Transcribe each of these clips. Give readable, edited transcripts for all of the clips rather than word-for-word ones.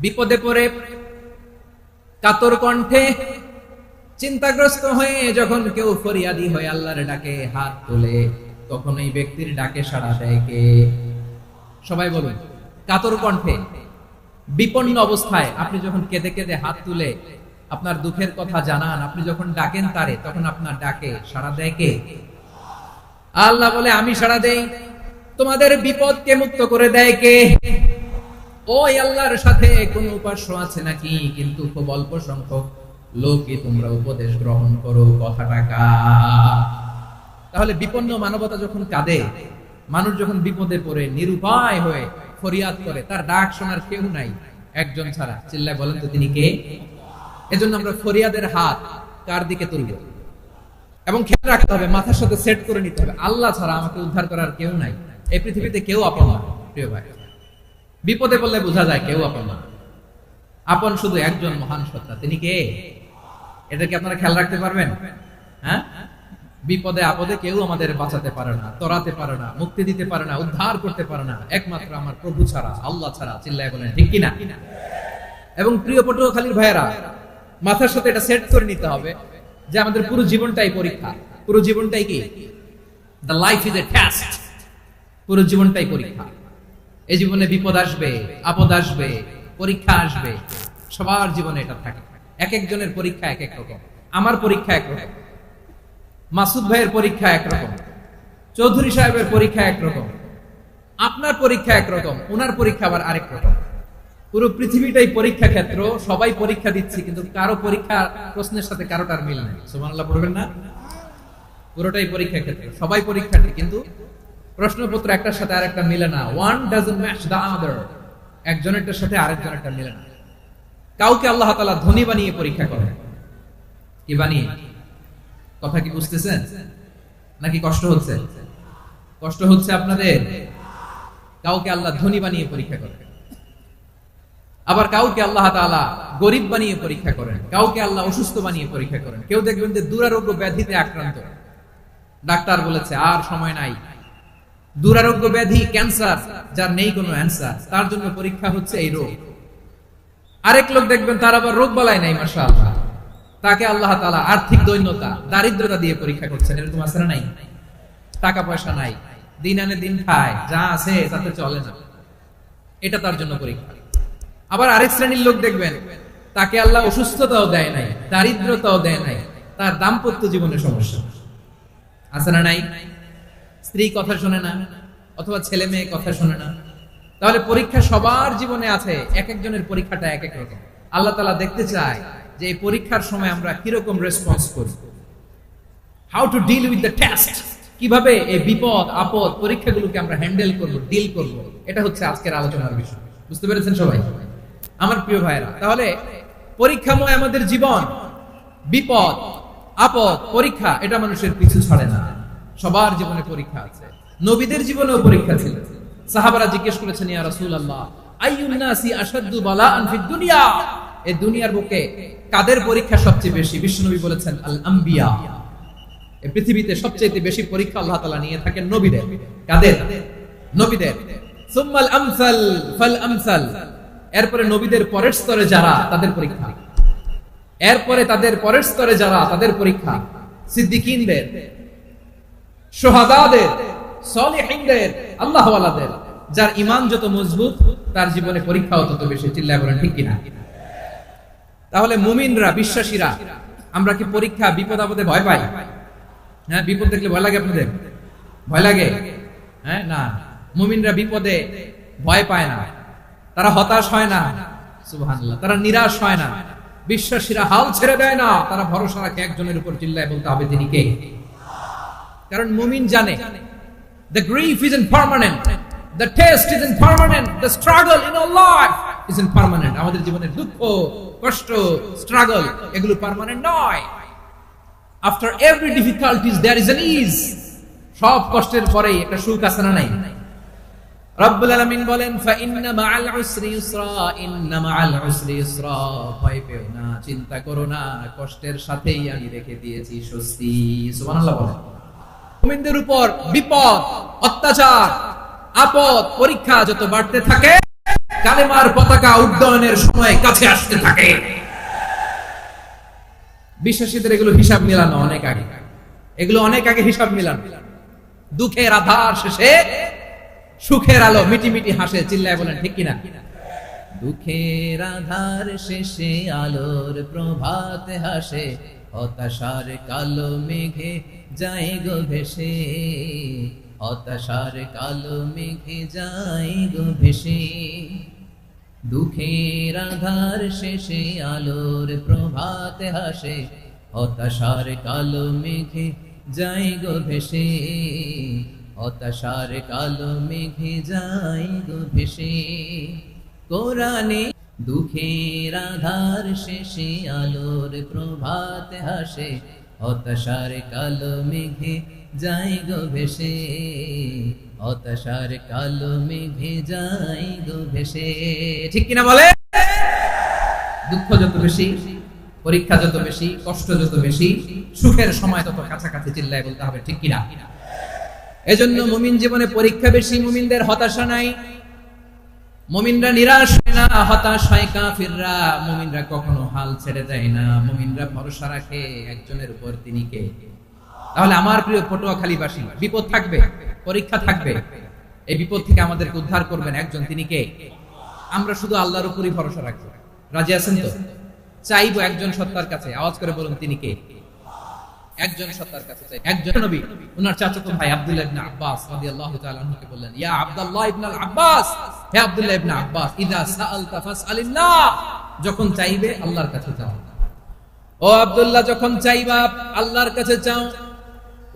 বিপদে পড়ে কাতর কণ্ঠে চিন্তাগ্রস্ত হয়ে যখন কেউ ফরিয়াদি হয়ে আল্লাহর ডাকে হাত তোলে, তখন এই ব্যক্তির ডাকে সাড়া দেয় কে? সবাই বলুন। কাতর কণ্ঠে বিপন্ন অবস্থায় আপনি যখন কেঁদে কেঁদে হাত তুলে আপনার দুঃখের কথা জানান, আপনি যখন ডাকেন তারে, তখন আপনার ডাকে সাড়া দেয় কে? আল্লাহ বলে, আমি সাড়া দেই। তোমাদের বিপদকে মুক্ত করে দেয় কে? ওই আল্লাহর সাথে কোন উপাস্য আছে নাকি? কিন্তু খুব অল্প সংখ্যক লোকই তোমরা উপদেশ গ্রহণ করো। কথাটা কার? তাহলে বিপন্ন মানবতা যখন কাঁদে, মানুষ যখন বিপদে পড়ে নিরুপায় হয়ে ফরিয়াদ করে, তার ডাক শোনার কেউ নাই একজন ছাড়া। চিল্লায় বলেন তো তিনি কে? এজন্য আমরা ফরিয়াদের হাত কার দিকে তুলব? এবং খেয়াল রাখতে হবে, মাথার সাথে সেট করে নিতে হবে, আল্লাহ ছাড়া আমাকে উদ্ধার করার কেউ নাই। এই পৃথিবীতে কেউ আপন না। প্রিয় ভাই, বিপদে পড়লে বোঝা যায় কেউ আপন না। আপন শুধু একজন মহান সত্তা, তিনি কে? এটাকে আপনারা খেয়াল রাখতে পারবেন? হ্যাঁ, বিপদে আপদে কেউ আমাদের বাঁচাতে পারে না, তরাতে পারে না, মুক্তি দিতে পারে না, উদ্ধার করতে পারে না, একমাত্র আমার প্রভু ছাড়া, আল্লাহ ছাড়া। চিল্লায় বলেন ঠিক কিনা? এবং প্রিয় পটুয়াখালীর ভাইয়েরা, মাথার সাথে এটা সেট করে নিতে হবে যে আমাদের পুরো জীবনটাই পরীক্ষা। পুরো জীবনটাই কি? The life is a test. পুরো জীবনটাই পরীক্ষা। এই জীবনে বিপদ আসবে, আপদ আসবে, পরীক্ষা আসবে, সবার জীবনে এটা থাকে। এক একজনের পরীক্ষা এক এক রকম। আমার পরীক্ষা একরকম, মাসুদ ভাইয়ের পরীক্ষা একরকম, চৌধুরী সাহেবের পরীক্ষা একরকম, আপনার পরীক্ষা একরকম, ওনার পরীক্ষা আবার আরেক রকম। পুরো পৃথিবীটাই পরীক্ষা ক্ষেত্র, সবাই পরীক্ষা দিচ্ছি, কিন্তু কারো পরীক্ষা প্রশ্নের সাথে কারোটার মিল নেই। সুবহানাল্লাহ পড়বেন না? পুরোটাই পরীক্ষা ক্ষেত্র, সবাই পরীক্ষার্থী, কিন্তু প্রশ্নপত্র একটার সাথে আরেকটা মিলে না। One doesn't match the other. একজনেরটার সাথে আরেকজনেরটা মিলে না। কাউকে আল্লাহ তাআলা ধনী বানিয়ে পরীক্ষা করেন। কি বানিয়ে? কথা কি বুঝতেছেন নাকি কষ্ট হচ্ছে? কষ্ট হচ্ছে আপনাদের? কাউকে আল্লাহ ধনী বানিয়ে পরীক্ষা করেন, আবার কাউকে আল্লাহ তাআলা গরিব বানিয়ে পরীক্ষা করেন, কাউকে আল্লাহ অসুস্থ বানিয়ে পরীক্ষা করেন। কেউ দেখবেন যে দুরারোগ্য ব্যাধিতে আক্রান্ত, ডাক্তার বলেছে আর সময় নাই। দুরারোগ্য ব্যাধি, ক্যান্সার, যার নেই কোনো অ্যান্সার, তার জন্য পরীক্ষা হচ্ছে এই রোগ। আরেক লোক দেখবেন তার আবার রোগ বালাই নাই, মাশাআল্লাহ, তাকে আল্লাহ তাআলা আর্থিক দৈন্যতা, দারিদ্রতা দিয়ে পরীক্ষা করছেন। এরকম আছে না নাই? টাকা পয়সা নাই, দিন আনে দিন খায়, যা আছে তাতে চলে না, এটা তার জন্য পরীক্ষা। আবার আরেক শ্রেণীর লোক দেখবেন তাকে আল্লাহ অসুস্থতাও দেয় নাই, দারিদ্রতাও দেয় নাই, তার দাম্পত্য জীবনে সমস্যা আছে না নাই? স্ত্রী কথা শোনে না, অথবা ছেলে মেয়ে কথা শোনে না। তাহলে পরীক্ষা সবার জীবনে আছে, এক একজনের পরীক্ষাটা এক এক রকম। আল্লাহ তাআলা দেখতে চায় যে এই পরীক্ষার সময় আমরা কিরকম রেসপন্স করি, how to deal with the test. কিভাবে এই বিপদ আপদ পরীক্ষাগুলোকে আমরা হ্যান্ডেল করব, ডিল করব, এটা হচ্ছে আজকের আলোচনার বিষয়। বুঝতে পেরেছেন সবাই আমার প্রিয় ভাইরা? তাহলে পরীক্ষাময় আমাদের জীবন, বিপদ আপদ পরীক্ষা, এটা মানুষের পিছু ছাড়ে না। সবার জীবনে পরীক্ষা আছে। নবীদের জীবনেও পরীক্ষা ছিল। সাহাবারা জিজ্ঞেস করেছেন, ইয়া রাসূলুল্লাহ, আইয়ুন নাসি আশাদ্দু বালাআন ফিদ দুনিয়া, এই দুনিয়ার বুকে কাদের পরীক্ষা সবচেয়ে বেশি? বিশ্বনবী বলেছেন, আল আম্বিয়া। এই পৃথিবীতে সবচেয়ে বেশি পরীক্ষা আল্লাহ তাআলা নিয়ে থাকেন নবীদের। কাদের? নবীদের। সুম্মাল আমসাল ফাল আমসাল, এরপরে নবীদের পরের স্তরে যারা, তাদের পরীক্ষা। এরপরে তাদের পরের স্তরে যারা, তাদের পরীক্ষা। সিদ্দিকীনদের, শুহাদাদের, সলিহিনদের, আল্লাহওয়ালাদের। যার ঈমান যত মজবুত, তার জীবনে পরীক্ষাও তত বেশি। চিল্লায় বলেন ঠিক কিনা? তাহলে মুমিনরা, বিশ্বাসীরা, আমরা কি পরীক্ষা বিপদ আপদে ভয় পাই? হ্যাঁ, বিপদ দেখলে ভয় লাগে আপনাদের? ভয় লাগে? হ্যাঁ, না, মুমিনরা বিপদে ভয় পায় না, তারা হতাশ হয় না, সুবহানাল্লাহ, তারা নিরাশ হয় না। বিশ্বাসীরা হাল ছেড়ে দেয় না, তারা ভরসা রাখে একজনের উপর। চিল্লায় বলতে হবে তিনি কে? কারণ মুমিন জানে the grief isn't permanent, the test isn't permanent, the struggle in our life isn't permanent. আমাদের জীবনের দুঃখ, কষ্ট, স্ট্রাগল, এগুলো পার্মানেন্ট নয়। after every difficulties there is an ease. সব কষ্টের পরেই একটা সুখ আছে না নাই? রব্বুল আলামিন বলেন, ফা ইন্না মাআল উসরি ইউসরা, ইন্না মাআল উসরি ইউসরা, ভয় পেও না, চিন্তা করো না, কষ্টের সাথেই আমি রেখে দিয়েছি স্বস্তি। সুবহানাল্লাহ বলেন। মুমিনদের উপর বিপদ, অত্যাচার, আপদ, পরীক্ষা যত বাড়তে থাকে, কালেমার পতাকা উড্ডয়নের সময় কাছে আসতে থাকে। বিশ্বাসীদের এগুলো হিসাব মিলানো অনেক আগে, এগুলো অনেক আগে হিসাব মিলানো। দুঃখের আধার শেষে সুখের আলো মিটি মিটি হাসে, চিল্লায় বলেন ঠিক কিনা? দুঃখের আধার শেষে আলোর প্রভাত হাসে, হতাশার কালো মেঘে যায় গো ভেসে, হতাশার কালো মেঘে যায় গো ভেসে। দুঃখের আধার শেষে আলোর প্রভাত হাসে, হতাশার কালো মেঘে যায় গো ভেসে, হতাশার কালো মেঘে যায় গো ভেসে। কোরআনে দুঃখের আধার শেষে আলোর প্রভাত হাসে, হতাশার কালো মেঘে যায় গো ভেসে, হতাশার কালো মেঘে যায় গো ভেসে। ঠিক কিনা বলে? দুঃখ যত বেশি, পরীক্ষা যত বেশি, কষ্ট যত বেশি, সুখের সময় তত কাছাকাছি, চিল্লায় বলতে হবে ঠিক কিনা? এজন্য মুমিন জীবনে পরীক্ষা বেশি, মুমিনদের হতাশা নাই। মুমিনরা নিরাশ হয় না, হতাশ হয় কাফিররা। মুমিনরা কখনো হাল ছেড়ে দেয় না, মুমিনরা ভরসা রাখে একজনের উপর, তিনি কে? তাহলে আমার প্রিয় পটুয়াখালীবাসী, বিপদ থাকবে, পরীক্ষা থাকবে, এই বিপদ থেকে আমাদেরকে উদ্ধার করবেন একজন, তিনি কে? আমরা শুধু আল্লাহর উপরই ভরসা রাখবো। রাজি আছেন তো? চাইবো একজন সত্তার কাছে, আওয়াজ করে বলুন তিনি কে? একজন সত্তার কাছে চাই। একজন নবী ওনার চাচাতো ভাই আব্দুল্লাহ ইবনে আব্বাস রাদিয়াল্লাহু তাআলা আনহুকে বললেন, ইয়া আব্দুল্লাহ ইবনে আব্বাস, হে আব্দুল্লাহ ইবনে আব্বাস, ইযা সাআলতা ফাসআলিল্লাহ, যখন চাইবে আল্লাহর কাছে চাও। ও আব্দুল্লাহ, যখন চাইবা আল্লাহর কাছে চাও।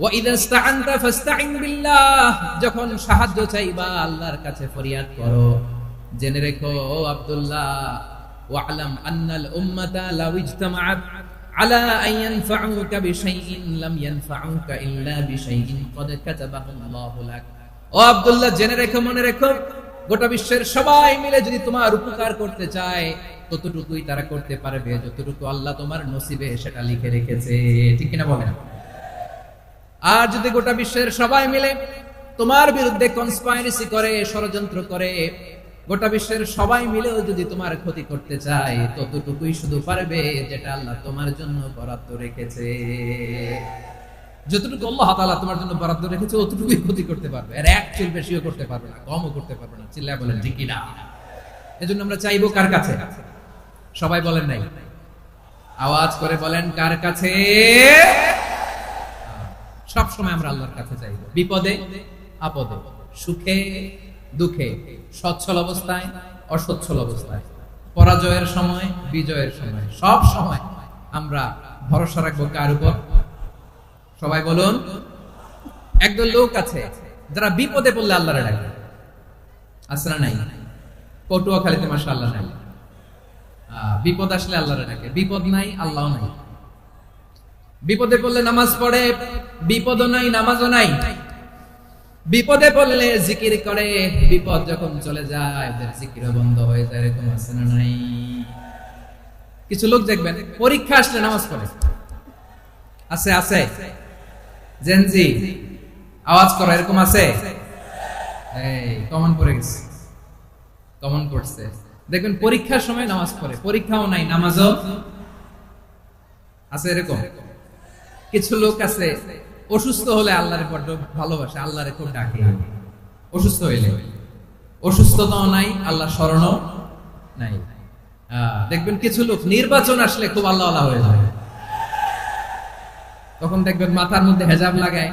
ওয়া ইযা ইসতাআনতা ফাসতাইন বিল্লাহ, যখন সাহায্য চাইবা আল্লাহর কাছে ফরিয়াদ করো। জেনে রেখো ও আব্দুল্লাহ, ওয়া'লাম আন্নাল উম্মাতা লাউ ইজতামাআত আলা আন ইয়ানফাউকা বিশাইইন লাম ইয়ানফাউকা ইল্লা বিশাইইন ক্বাদ কাতাবাহু আল্লাহু লাক। ও আব্দুল্লাহ, জেনে রেখো, মনে রেখো, গোটা বিশ্বের সবাই মিলে যদি তোমার উপকার করতে চায় ততটুকুই তারা করতে পারবে যতটুকু আল্লাহ তোমার নসিবে সেটা লিখে রেখেছে। ঠিক কিনা বলেন? আর যদি গোটা বিশ্বের সবাই মিলে তোমার বিরুদ্ধে কনস্পাইরেসি করে, ষড়যন্ত্র করে, গোটা বিশ্বের সবাই মিলেও যদি তোমার ক্ষতি করতে চায় ততটুকুই শুধু পারবে যেটা আল্লাহ তোমার জন্য বরাদ্দ রেখেছে। যতটুকু আল্লাহ তাআলা তোমার জন্য বরাদ্দ রেখেছে ততটুকুই ক্ষতি করতে পারবে, আর এক চুল বেশিও করতে পারবে না, কমও করতে পারবে না। চিল্লায় বলেন ঠিক কিনা? এজন্য আমরা চাইবো কার কাছে? সবাই বলেন নাই, আওয়াজ করে বলেন কার কাছে? সব সময় আমরা আল্লাহর কাছে চাইবো, বিপদে আপদে, সুখে দুঃখে, সচ্ছল অবস্থায় অসচ্ছল অবস্থায়, পরাজয়ের সময় বিজয়ের সময়, সব সময় আমরা ভরসা রাখবো কার উপর? সবাই বলুন। একদল লোক আছে যারা বিপদে পড়লে আল্লাহরে ডাকে, আছে না নাই? পটুয়াখালীতে মাশাআল্লাহ নাই, বিপদ আসলে আল্লাহরে ডাকে, বিপদ নাই আল্লাহও নাই। বিপদে পড়লে নামাজ পড়ে, বিপদও নাই নামাজও নাই। বিপদে পড়লে জিকির করে, বিপদ যখন চলে যায় ওদের জিকির বন্ধ হয়ে যায়। এরকম আছে না নাই? কিছু লোক দেখবেন পরীক্ষা আসলে নামাজ পড়ে, আছে আছে? জেনজি আওয়াজ করো, এরকম আছে? এই কমন পড়ে গেছে, কমন পড়ছে। দেখবেন পরীক্ষার সময় নামাজ পড়ে, পরীক্ষাও নাই নামাজও আছে, এরকম। কিছু লোক আছে অসুস্থ হলে আল্লাহরে বড্ড ভালোবাসে, আল্লাহরে খুব ডাকে। অসুস্থ হইলে অসুস্থতাও নাই, আল্লাহ স্মরণও নাই। দেখবেন কিছু লোক নির্বাচন আসলে খুব আল্লাহ আল্লাহ হয়ে যায়, তখন দেখবেন মাথার মধ্যে হেজাব লাগায়,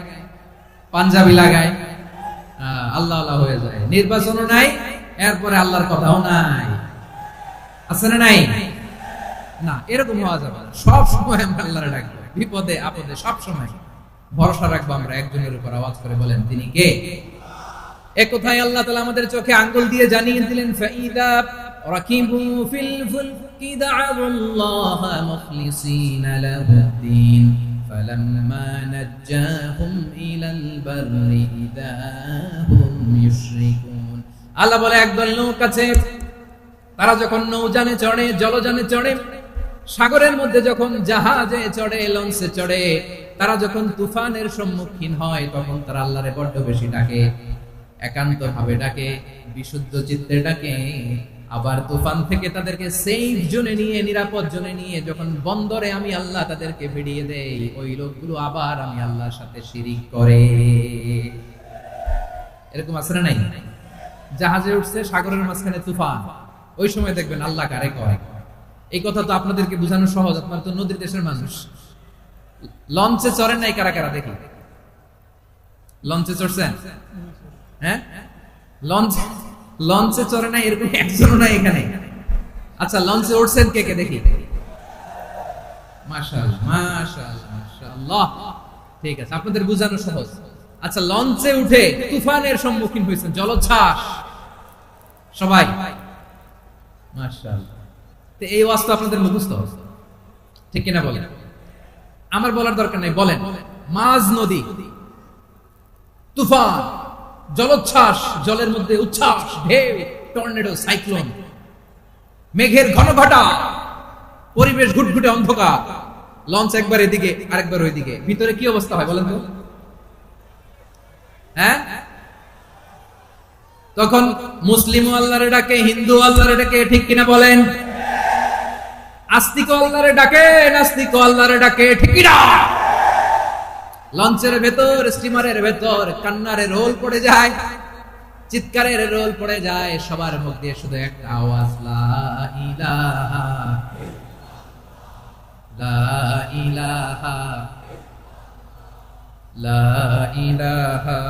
পাঞ্জাবি লাগায়, আল্লাহ আল্লাহ হয়ে যায়। নির্বাচনও নাই, এরপরে আল্লাহর কথাও নাই, আছে না নাই? না, এরকম হওয়া যাবে না। সব সময় আমরা আল্লাহরে ডাকবো, বিপদে আপদে সব সময় ভরসা রাখবো আমরা একজনের উপর। আওয়াজ করে বলেন তিনি কে? এক কথায় আল্লাহ তাআলা আমাদের চোখে আঙ্গুল দিয়ে জানিয়ে দিলেন, ফাইদা রাকিবু ফিল ফুলকি দা'আল্লাহ মুখলিসিনা লাহুদ্দিন ফালাম্মা নাজ্জাহুম ইলাল বাররি ইযা হুম ইউশরিকুন। আল্লাহ বলে একদল লোক আছে, তারা যখন নৌযানে চড়ে, জলযানে চড়ে, সাগরের মধ্যে যখন জাহাজে চড়ে, লঞ্চে চড়ে, তারা যখন তুফানের সম্মুখীন হয় তখন তারা আল্লাহরে বড্ড বেশি ডাকে, একান্ত ভাবে ডাকে, বিশুদ্ধ চিত্তে ডাকে, আবার তুফান থেকে তাদেরকে সেফ জোনে নিয়ে, নিরাপদ জোনে নিয়ে যখন বন্দরে আমি আল্লাহ তাদেরকে ভিড়িয়ে দেই, ওই লোকগুলো আবার আমি আল্লাহর সাথে শিরিক করে। এরকম আছে না নাই? জাহাজে উঠছে, সাগরের মাঝখানে তুফান, ওই সময় দেখবেন আল্লাহ কারে করে। এই কথা তো আপনাদেরকে বোঝানো সহজ, আপনারা তো নদীর দেশের মানুষ। লঞ্চে চড়েন নাই কারা কারা? দেখি, লঞ্চে চড়ছেন? হ্যাঁ, লঞ্চে চড়ে নাই এরকম একজনও নাই এখানে। আচ্ছা, লঞ্চে উঠছেন কে কে? দেখি। মাশাআল্লাহ, মাশাআল্লাহ, মাশাআল্লাহ। ঠিক আছে, আপনাদের বোঝানো সহজ। আচ্ছা, লঞ্চে উঠে তুফানের সম্মুখীন হয়েছেন, জলোচ্ছ্বাস সবাই? মাশাআল্লাহ। তো এই ওয়াজ তো আপনাদের মুখস্থ, ঠিক কিনা বলেন? আমার বলার দরকার নাই, বলেন। মাঝ নদী, তুফান, জলোচ্ছ্বাস, জলের মধ্যে উচ্ছ্বাস, ঢেউ, টর্নেডো, সাইক্লোন, মেঘের ঘন ঘটা, পরিবেশ ঘুটঘুটে অন্ধকার, লঞ্চ একবার এদিকে আরেকবার ওইদিকে, ভিতরে কি অবস্থা হয় বলেন তো? হ্যাঁ, তখন মুসলিম আল্লাহরে ডাকে, হিন্দু আল্লাহরে ডাকে, ঠিক কিনা বলেন? আস্তিক আল্লাহরে ডাকে, নাস্তিক আল্লাহরে ডাকে, ঠিক কিনা? লঞ্চের ভেতর, স্টিমারের ভেতর কান্নারে রোল পড়ে যায়, চিৎকারের রোল পড়ে যায়, সবার মুখ দিয়ে শুধু একটা আওয়াজ, লা ইলাহা, লা ইলাহা, লা ইলাহা,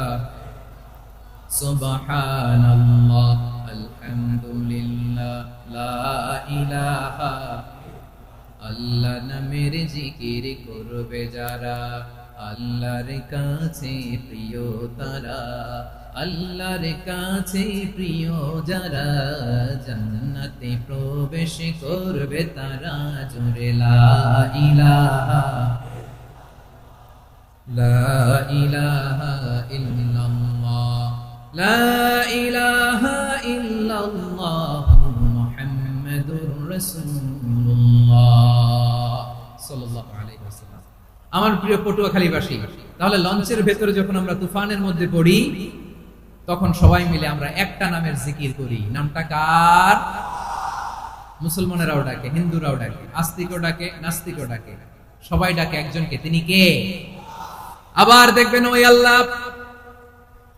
সুবহানাল্লাহ, আলহামদুলিল্লাহ, লা ইলাহা। আল্লাহ নামের জিকির করবে যারা, আল্লাহর কাছে প্রিয় তারা, আল্লাহর কাছে প্রিয় যারা, জান্নাতে প্রবেশ করবে তারা। জোরে লা ইলাহা, লা ইলাহা ইল্লাল্লাহ, লা ইলাহা ইল্লাল্লাহ, মুহাম্মাদুর রাসূলুল্লাহ সাল্লাল্লাহু আলাইহি ওয়াসাল্লাম। আমার প্রিয় পটুয়াখালীবাসী, তাহলে লঞ্চের ভেতরে যখন আমরা তুফানের মধ্যে পড়ি, তখন সবাই মিলে আমরা একটা নামের জিকির করি। নামটা কার? মুসলমানেরাও ডাকে, হিন্দুরাও ডাকে, আস্তিকও ডাকে, নাস্তিকও ডাকে, সবাই ডাকে একজনকে। তিনি কে? আবার দেখবেন ওই আল্লাহ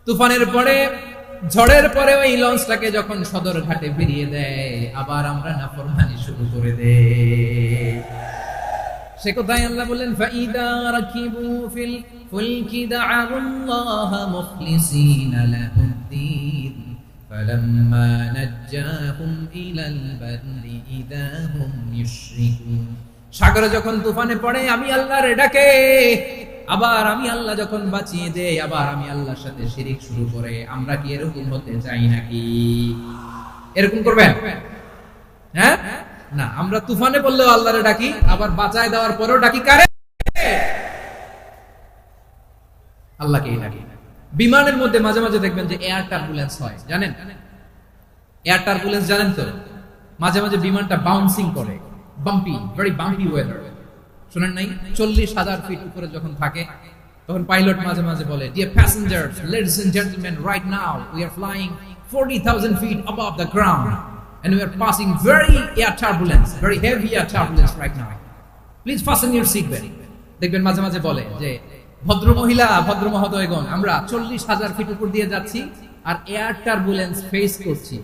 তুফানের পরে, ঝড়ের পরে ওই লঞ্চটাকে যখন সদর ঘাটে ফিরিয়ে দেয়, আবার আমরা নাফরমানি শুরু করে দেই। সে কোথায় আল্লাহ বললেন, ফাইদা রাকিবু ফিল ফুলকি দা'আল্লাহ মুখলিসিনা লাহুদ্দিন ফালাম্মা নাজ্জাহুম ইলাল বাররি ইযা হুম ইউশরিকুন। সাগরে যখন তুফানে পড়ে আমি আল্লাহর ডাকে, আবার আমি আল্লাহ যখন বাঁচিয়ে দেই, আবার আমি আল্লাহর সাথে শিরিক শুরু করে। আমরা কি এরকম হতে চাই নাকি? এরকম করবেন? হ্যাঁ না, আমরা তুফানে বললেও আল্লাহরে ডাকি, আবার বাঁচায় দেওয়ার পরেও ডাকি কারে? আল্লাহকেই ডাকি। বিমানের মধ্যে মাঝে মাঝে দেখবেন যে এয়ার টার্বুলেন্স হয়, জানেন? এয়ার টার্বুলেন্স জানেন তো? মাঝে মাঝে বিমানটা বাউন্সিং করে, বাম্পি, ভেরি বাম্পি ওয়েদার। শুনেন নাই? 40,000 ফিট উপরে যখন থাকে, তখন পাইলট মাঝে মাঝে বলে, dear passengers, ladies and gentleman, right now we are flying 40,000 feet above the ground and we are passing very air turbulence, very heavy air turbulence right now. Please fasten your seat belt. দেখবেন মাঝে মাঝে বলে যে, ভদ্র মহিলা, ভদ্র মহোদয়গণ, আমরা 40,000 ফিট উপর দিয়ে যাচ্ছি আর এয়ার টার্বুলেন্স ফেস করছি,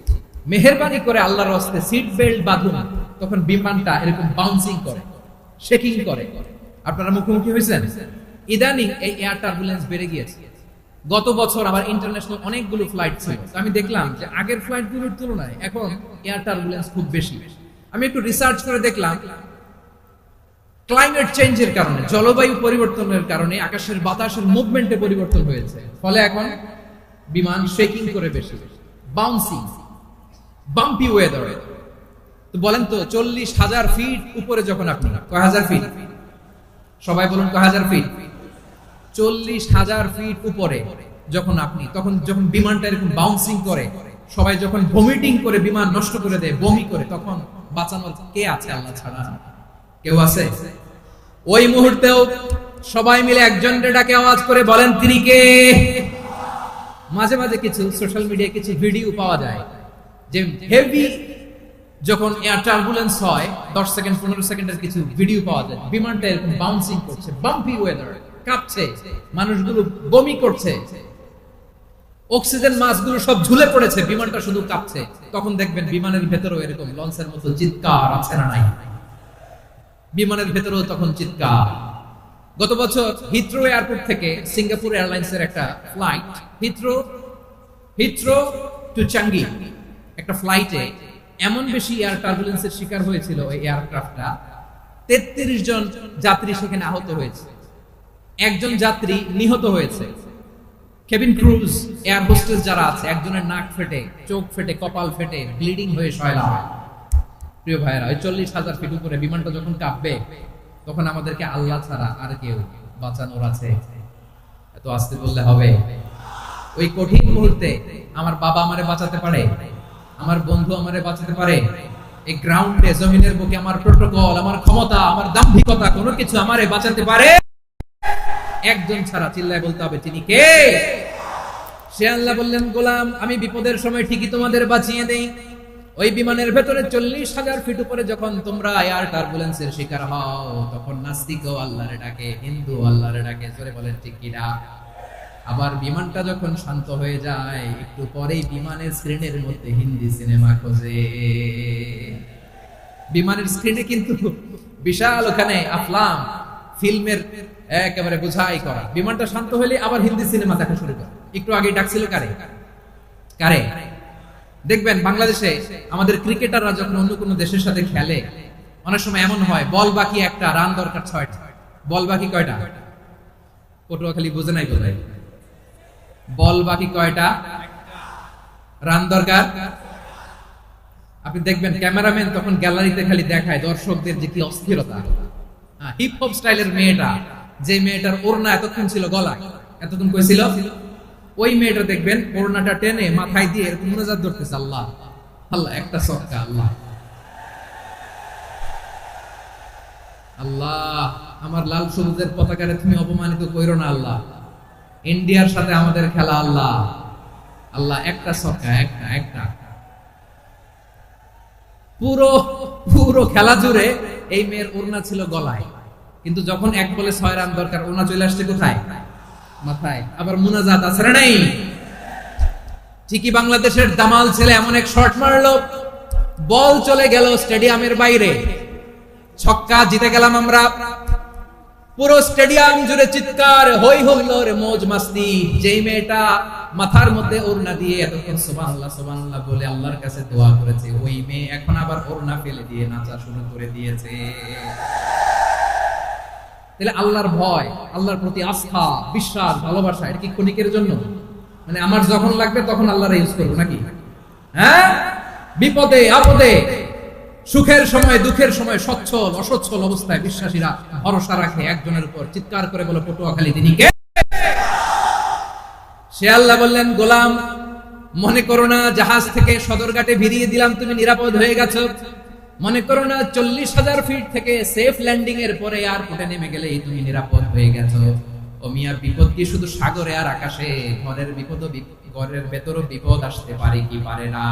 মেহেরবানি করে আল্লাহর রাস্তায় সিট বেল্ট বাঁধুন। তখন বিমানটা এরকম বাউন্সিং করে, শেকিং করে। আপনারা মুখোমুখি হয়েছেন? ইদানিং এই এয়ার টার্বুলেন্স বেড়ে গিয়েছে। গত বছর আমার ইন্টারন্যাশনাল অনেকগুলো ফ্লাইট ছিল, আমি দেখলাম যে আগের ফ্লাইটগুলোর তুলনায় এখন এয়ার টার্বুলেন্স খুব বেশি। আমি একটু রিসার্চ করে দেখলাম, ক্লাইমেট চেঞ্জের কারণে, জলবায়ু পরিবর্তনের কারণে আকাশের বাতাসের মুভমেন্টে পরিবর্তন হয়েছে, ফলে এখন বিমান শেকিং করে বেশি, বাউন্সিং, বাম্পি ওয়েদার। তো বলেন তো, 40,000 ফিট উপরে যখন আপনি, কয় হাজার ফিট? সবাই বলুন, কয় হাজার ফিট? 40,000 ফিট উপরে যখন আপনি, তখন যখন বিমানটা এরকম বাউন্সিং করে, সবাই যখন ভমিটিং করে বিমান নষ্ট করে দেয়, বমি করে, তখন বাঁচানোর কে আছে? আল্লাহ ছাড়া কেউ আছে? ওই মুহূর্তেও সবাই মিলে একজনের ডাকে আওয়াজ করে বলেন, তিনি কে? মাঝে মাঝে কিছু সোশ্যাল মিডিয়ায় কিছু ভিডিও পাওয়া যায় যে হেভি যখন এয়ার টার্বুলেন্স হয় 10 সেকেন্ড 15 সেকেন্ডের কিছু ভিডিও পাওয়া যায়, বিমানটা এরকম বাউন্সিং করছে, বাম্পি ওয়েদার, কাঁপছে, মানুষগুলো বমি করছে, অক্সিজেন মাসগুলো সব ঝুলে পড়েছে, বিমানটা শুধু কাঁপছে। তখন দেখবেন বিমানের ভেতরেও এরকম লঞ্চের মতো চিৎকার আছে না নাই? বিমানের ভেতরেও তখন চিৎকার। গত বছর হিথ্রো এয়ারপোর্ট থেকে সিঙ্গাপুর এয়ারলাইন্সের একটা ফ্লাইট, হিথ্রো টু চাঙ্গি, একটা ফ্লাইটে এমন বেশি এয়ার টার্বুলেন্সের শিকার হয়েছিল ওই এয়ারক্রাফটটা, 33 জন যাত্রী সেখানে আহত হয়েছে, একজন যাত্রী নিহত হয়েছে। কেবিন ক্রুজ, এয়ার হোস্টেস যারা আছে, একজনের নাক ফেটে, চোখ ফেটে, কপাল ফেটে, ব্লিডিং হয়ে শয়লা হয়। প্রিয় ভাইয়েরা, ওই 40,000 ফিট উপরে বিমানটা যখন কাঁপবে, তখন আমাদেরকে আল্লাহ ছাড়া আর কেউ বাঁচানোর আছে? এত আস্তে বললে হবে? ওই কঠিন মুহূর্তে আমার বাবা আমারে বাঁচাতে পারে, আমার বন্ধু আমারে বাঁচাতে পারে। এই গ্রাউন্ডে, জমিনের বুকে আমার প্রোটোকল, আমার ক্ষমতা, আমার দাম্ভিকতা, কোনো কিছু আমারে বাঁচাতে পারে? একজন ছাড়া। চিল্লায় বলতে হবে, তিনি কে? সে আল্লাহ বললেন, গোলাম, আমি বিপদের সময় ঠিকই তোমাদের বাঁচিয়ে দেই। ওই বিমানের ভেতরে 40,000 ফিট উপরে যখন তোমরা এয়ার টার্বুলেন্সের শিকার হও, তখন নাস্তিকও আল্লাহরে ডাকে, হিন্দু আল্লাহরে ডাকে। জোরে বলেন ঠিক কিনা? আবার বিমানটা যখন শান্ত হয়ে যায়, একটু পরেই বিমানের স্ক্রিনের মধ্যে হিন্দি সিনেমা খোঁজে। বিমানের স্ক্রিনে কিন্তু বিশাল ওখানে আফলাম ফিল্মের একেবারে বোঝাই করা। বিমানটা শান্ত হলে আবার হিন্দি সিনেমা দেখা শুরু করে। একটু আগে ডাকছিল কারে? দেখবেন বাংলাদেশে আমাদের ক্রিকেটাররা যখন অন্য কোনো দেশের সাথে খেলে, অনেক সময় এমন হয়, বল বাকি একটা, রান দরকার 6টা। বল বাকি কয়টা? পটুয়াখালী বুঝে নাই বোধ হয়। বল বাকি কয়টা? রান দরকার। আপনি দেখবেন ক্যামেরাম্যান তখন গ্যালারিতে খালি দেখায় দর্শকদের যে কি অস্থিরতা। হিপ হপ স্টাইলের মেয়েটা, যে মেয়েটার ওড়না এতক্ষণ ছিল গলায়, এতক্ষণ কই ছিল, ওই মেয়েটা দেখবেন ওড়নাটা টেনে মাথায় দিয়ে এরকম মুনাজাত ধরতেছে, আল্লাহ আল্লাহ, একটা সদকা, আল্লাহ আল্লাহ, আমার লাল সবুজের পতাকারে তুমি অপমানিত কইরো না আল্লাহ, ইন্ডিয়ার সাথে আমাদের খেলা, আল্লাহ আল্লাহ, একটা সদকা, একটা। পুরো খেলা জুড়ে এই মেয়ের ওড়না ছিল গলায়, কিন্তু যখন 1 বলে 6 রান দরকার, ওড়না চলে আসছে কোথায়? মাথায়। আবার মুনাজাত আছে না নাই? ঠিকই বাংলাদেশের দামাল ছেলে এমন এক শট মারলো, বল চলে গেল স্টেডিয়ামের বাইরে, ছক্কা, জিতে গেলাম আমরা। পুরো স্টেডিয়াম জুড়ে চিৎকার, হই হুল্লোড়, মৌজ মাস্তি। যেই মেয়েটা মাথার মধ্যে ওড়না দিয়ে এতক্ষণ সুবহানাল্লাহ সুবহানাল্লাহ বলে আল্লাহর কাছে দোয়া করেছে, ওই মেয়ে এখন আবার ওড়না ফেলে দিয়ে নাচা শুরু করে দিয়েছে। তাহলে আল্লাহর ভয়, আল্লাহর প্রতি আস্থা, বিশ্বাস, ভালোবাসা, এটা কি ক্ষণিকের জন্য? মানে আমার যখন লাগবে তখন আল্লাহর ইউজ করবো নাকি? হ্যাঁ, বিপদে আপদে, সুখের সময় দুঃখের সময়, সচ্ছল অসচ্ছল অবস্থায় বিশ্বাসীরা ভরসা রাখে একজনের উপর। চিৎকার করে বলো, পটুয়াখালী তিনি কে? সে আল্লাহ বললেন, গোলাম, মনে করো না জাহাজ থেকে সদরঘাটে ভিড়িয়ে দিলাম, তুমি নিরাপদ হয়ে গেছো। মনে করো না 40,000 ফিট থেকে সেফ ল্যান্ডিং এর পরে এয়ারপোর্টে নেমে গেলেই তুমি নিরাপদ হয়ে গেছো। ও মিয়া, বিপদ কি শুধু সাগরে আর আকাশে? ঘরের বিপদও, ঘরের ভেতরও বিপদ আসতে পারে কি পারে না?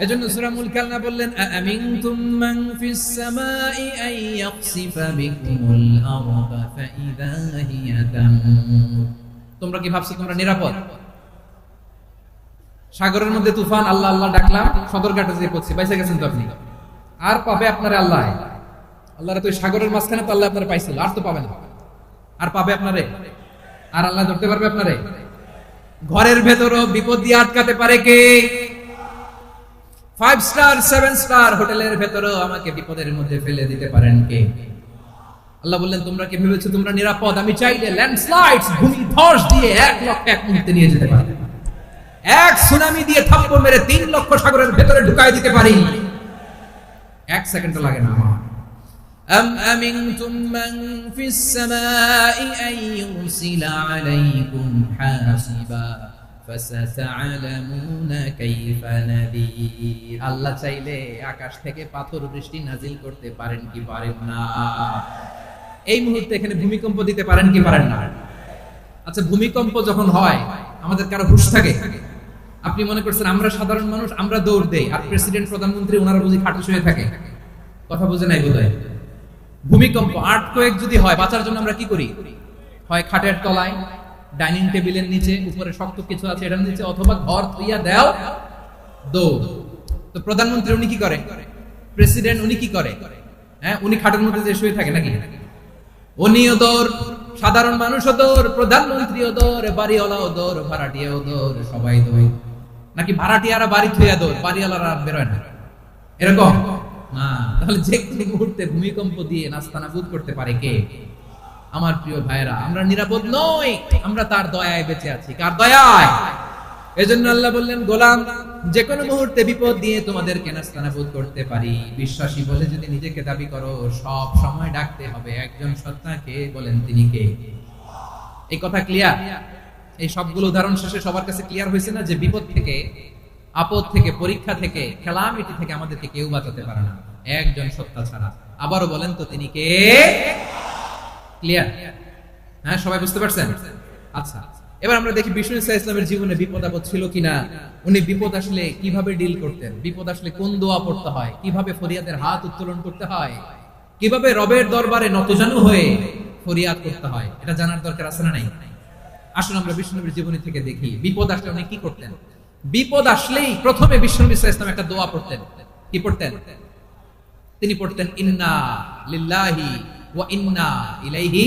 এজন্য সূরা মুলক আল্লাহ বললেন, আমিনতুম মান ফিস সামাই আন ইয়াখসিফা বিকুমুল আরদা ফাইযা হিয়া তামুর। তোমরা কি ভাবছো তোমরা নিরাপদ? সাগরের মধ্যে তুফান, আল্লাহ আল্লাহ ডাকলাম, সদরঘাটে যেয়ে পড়ছি, বাইসা গেছেন তো আপনি। আর পাবে আপনারে আল্লাহ? আল্লাহরে তো সাগরের মাঝখানে তো আল্লাহ আপনারে পাইছিল, আর তো পাবে না। আর পাবে আপনারে? আর আল্লাহ ধরতে পারবে আপনারে? ঘরের ভেতরও বিপদ দিয়ে আটকাতে পারে কে? 5 স্টার 7 স্টার হোটেলের ভেতরেও আমাকে বিপদের মধ্যে ফেলে দিতে পারেন কে? আল্লাহ বললেন, তোমরা কি ভেবেছো তোমরা নিরাপদ? আমি চাইলে ল্যান্ডস্লাইডস, ভূমিধস দিয়ে 1 লক্ষ 1 মুহূর্তে নিয়ে যেতে পারি। এক সুনামি দিয়ে থাপ্পড় মেরে 3 লক্ষ সাগরের ভেতরে ঢুকাই দিতে পারি। 1 সেকেন্ড লাগে না আমার। আম আমিনতুম মান ফিস সামাই আন ইউরসিলা আলাইকুম হাসিবা ফাসাতা'লামুনা কাইফা নাদির। আল্লাহ চাইলে আকাশ থেকে পাথর বৃষ্টি নাজিল করতে পারেন কি পারেন না? এই মুহূর্তে এখানে ভূমিকম্প দিতে পারেন কি পারেন না? আচ্ছা, ভূমিকম্প যখন হয় আমাদের কারো হুঁশ থাকে? আপনি মনে করছেন আমরা সাধারণ মানুষ, আমরা দৌড় দেই, আর প্রেসিডেন্ট প্রধানমন্ত্রী ওনারা বুঝি খাটে শুয়ে থাকে? কথা বুঝে নাই বোধহয়। ভূমিকম্প, আর্থকোয়েক যদি হয়, বাঁচার জন্য আমরা কি করি? হয় খাটের তলায়, ডাইনিং টেবিলের নিচে, উপরে শক্ত কিছু আছে এটার নিচে, অথবা ঘর থইয়া দাও দৌড়। তো প্রধানমন্ত্রী উনি কি করে? প্রেসিডেন্ট উনি কি করে? হ্যাঁ, উনি খাটের মধ্যে যে শুয়ে থাকে নাকি? উনিও দৌড়, সাধারণ মানুষও দৌড়, প্রধানমন্ত্রীও দৌড়, বাড়িওয়ালাও দৌড়, ভাড়াটিয়াও দৌড়, সবাই দৌড়। নাকি ভাড়াটিয়ারা বাড়ি থইয়া দৌড়, বাড়িওয়ালারা আর বেরোয় না? এরকম না। তাহলে যে কোনো মুহূর্তে ভূমিকম্প দিয়ে নাস্তানাবুদ করতে পারে কে? আমার প্রিয় ভাইরা, আমরা নিরাপদ নই, আমরা তার দয়ায় বেঁচে আছি। কার দয়ায়? এজন্য আল্লাহ বললেন, গোলাম, যে কোনো মুহূর্তে বিপদ দিয়ে তোমাদেরকে নাস্তানাবুদ করতে পারি। বিশ্বাসী বলে যদি নিজেকে দাবি করো, সব সময় ডাকতে হবে একজন সত্তাকে। বলেন তিনি কে? এই কথা ক্লিয়ার? এই সবগুলো উদাহরণ শেষে সবার কাছে ক্লিয়ার হয়েছে না যে বিপদ থেকে, আপদ থেকে, পরীক্ষা থেকে, খেলামিটি থেকে আমাদেরকে কেউ বাঁচাতে পারে না একজন সত্তা ছাড়া। আবারও বলেন তো তিনি কে? ক্লিয়ার? হ্যাঁ, সবাই বুঝতে পারছেন? আচ্ছা, এবার আমরা দেখি বিষ্ণু ইসলামের জীবনে বিপদ আপদ ছিল কিনা। উনি বিপদ আসলে কিভাবে ডিল করতেন, বিপদ আসলে কোন দোয়া পড়তে হয়, কিভাবে ফরিয়াদের হাত উত্তোলন করতে হয়, কিভাবে রবের দরবারে নতজানু হয়ে ফরিয়াদ করতে হয়, এটা জানার দরকার আছে না নাই? আসুন আমরা বিষ্ণুনবীর জীবনী থেকে দেখি বিপদ আসলে উনি কি করতেন। বিপদ আসলেই প্রথমে বিষ্ণু ইসলাম একটা দোয়া পড়তেন। কি পড়তেন? তিনি পড়তেন, ইন্না লিল্লাহি ওয়া ইন্না ইলাইহি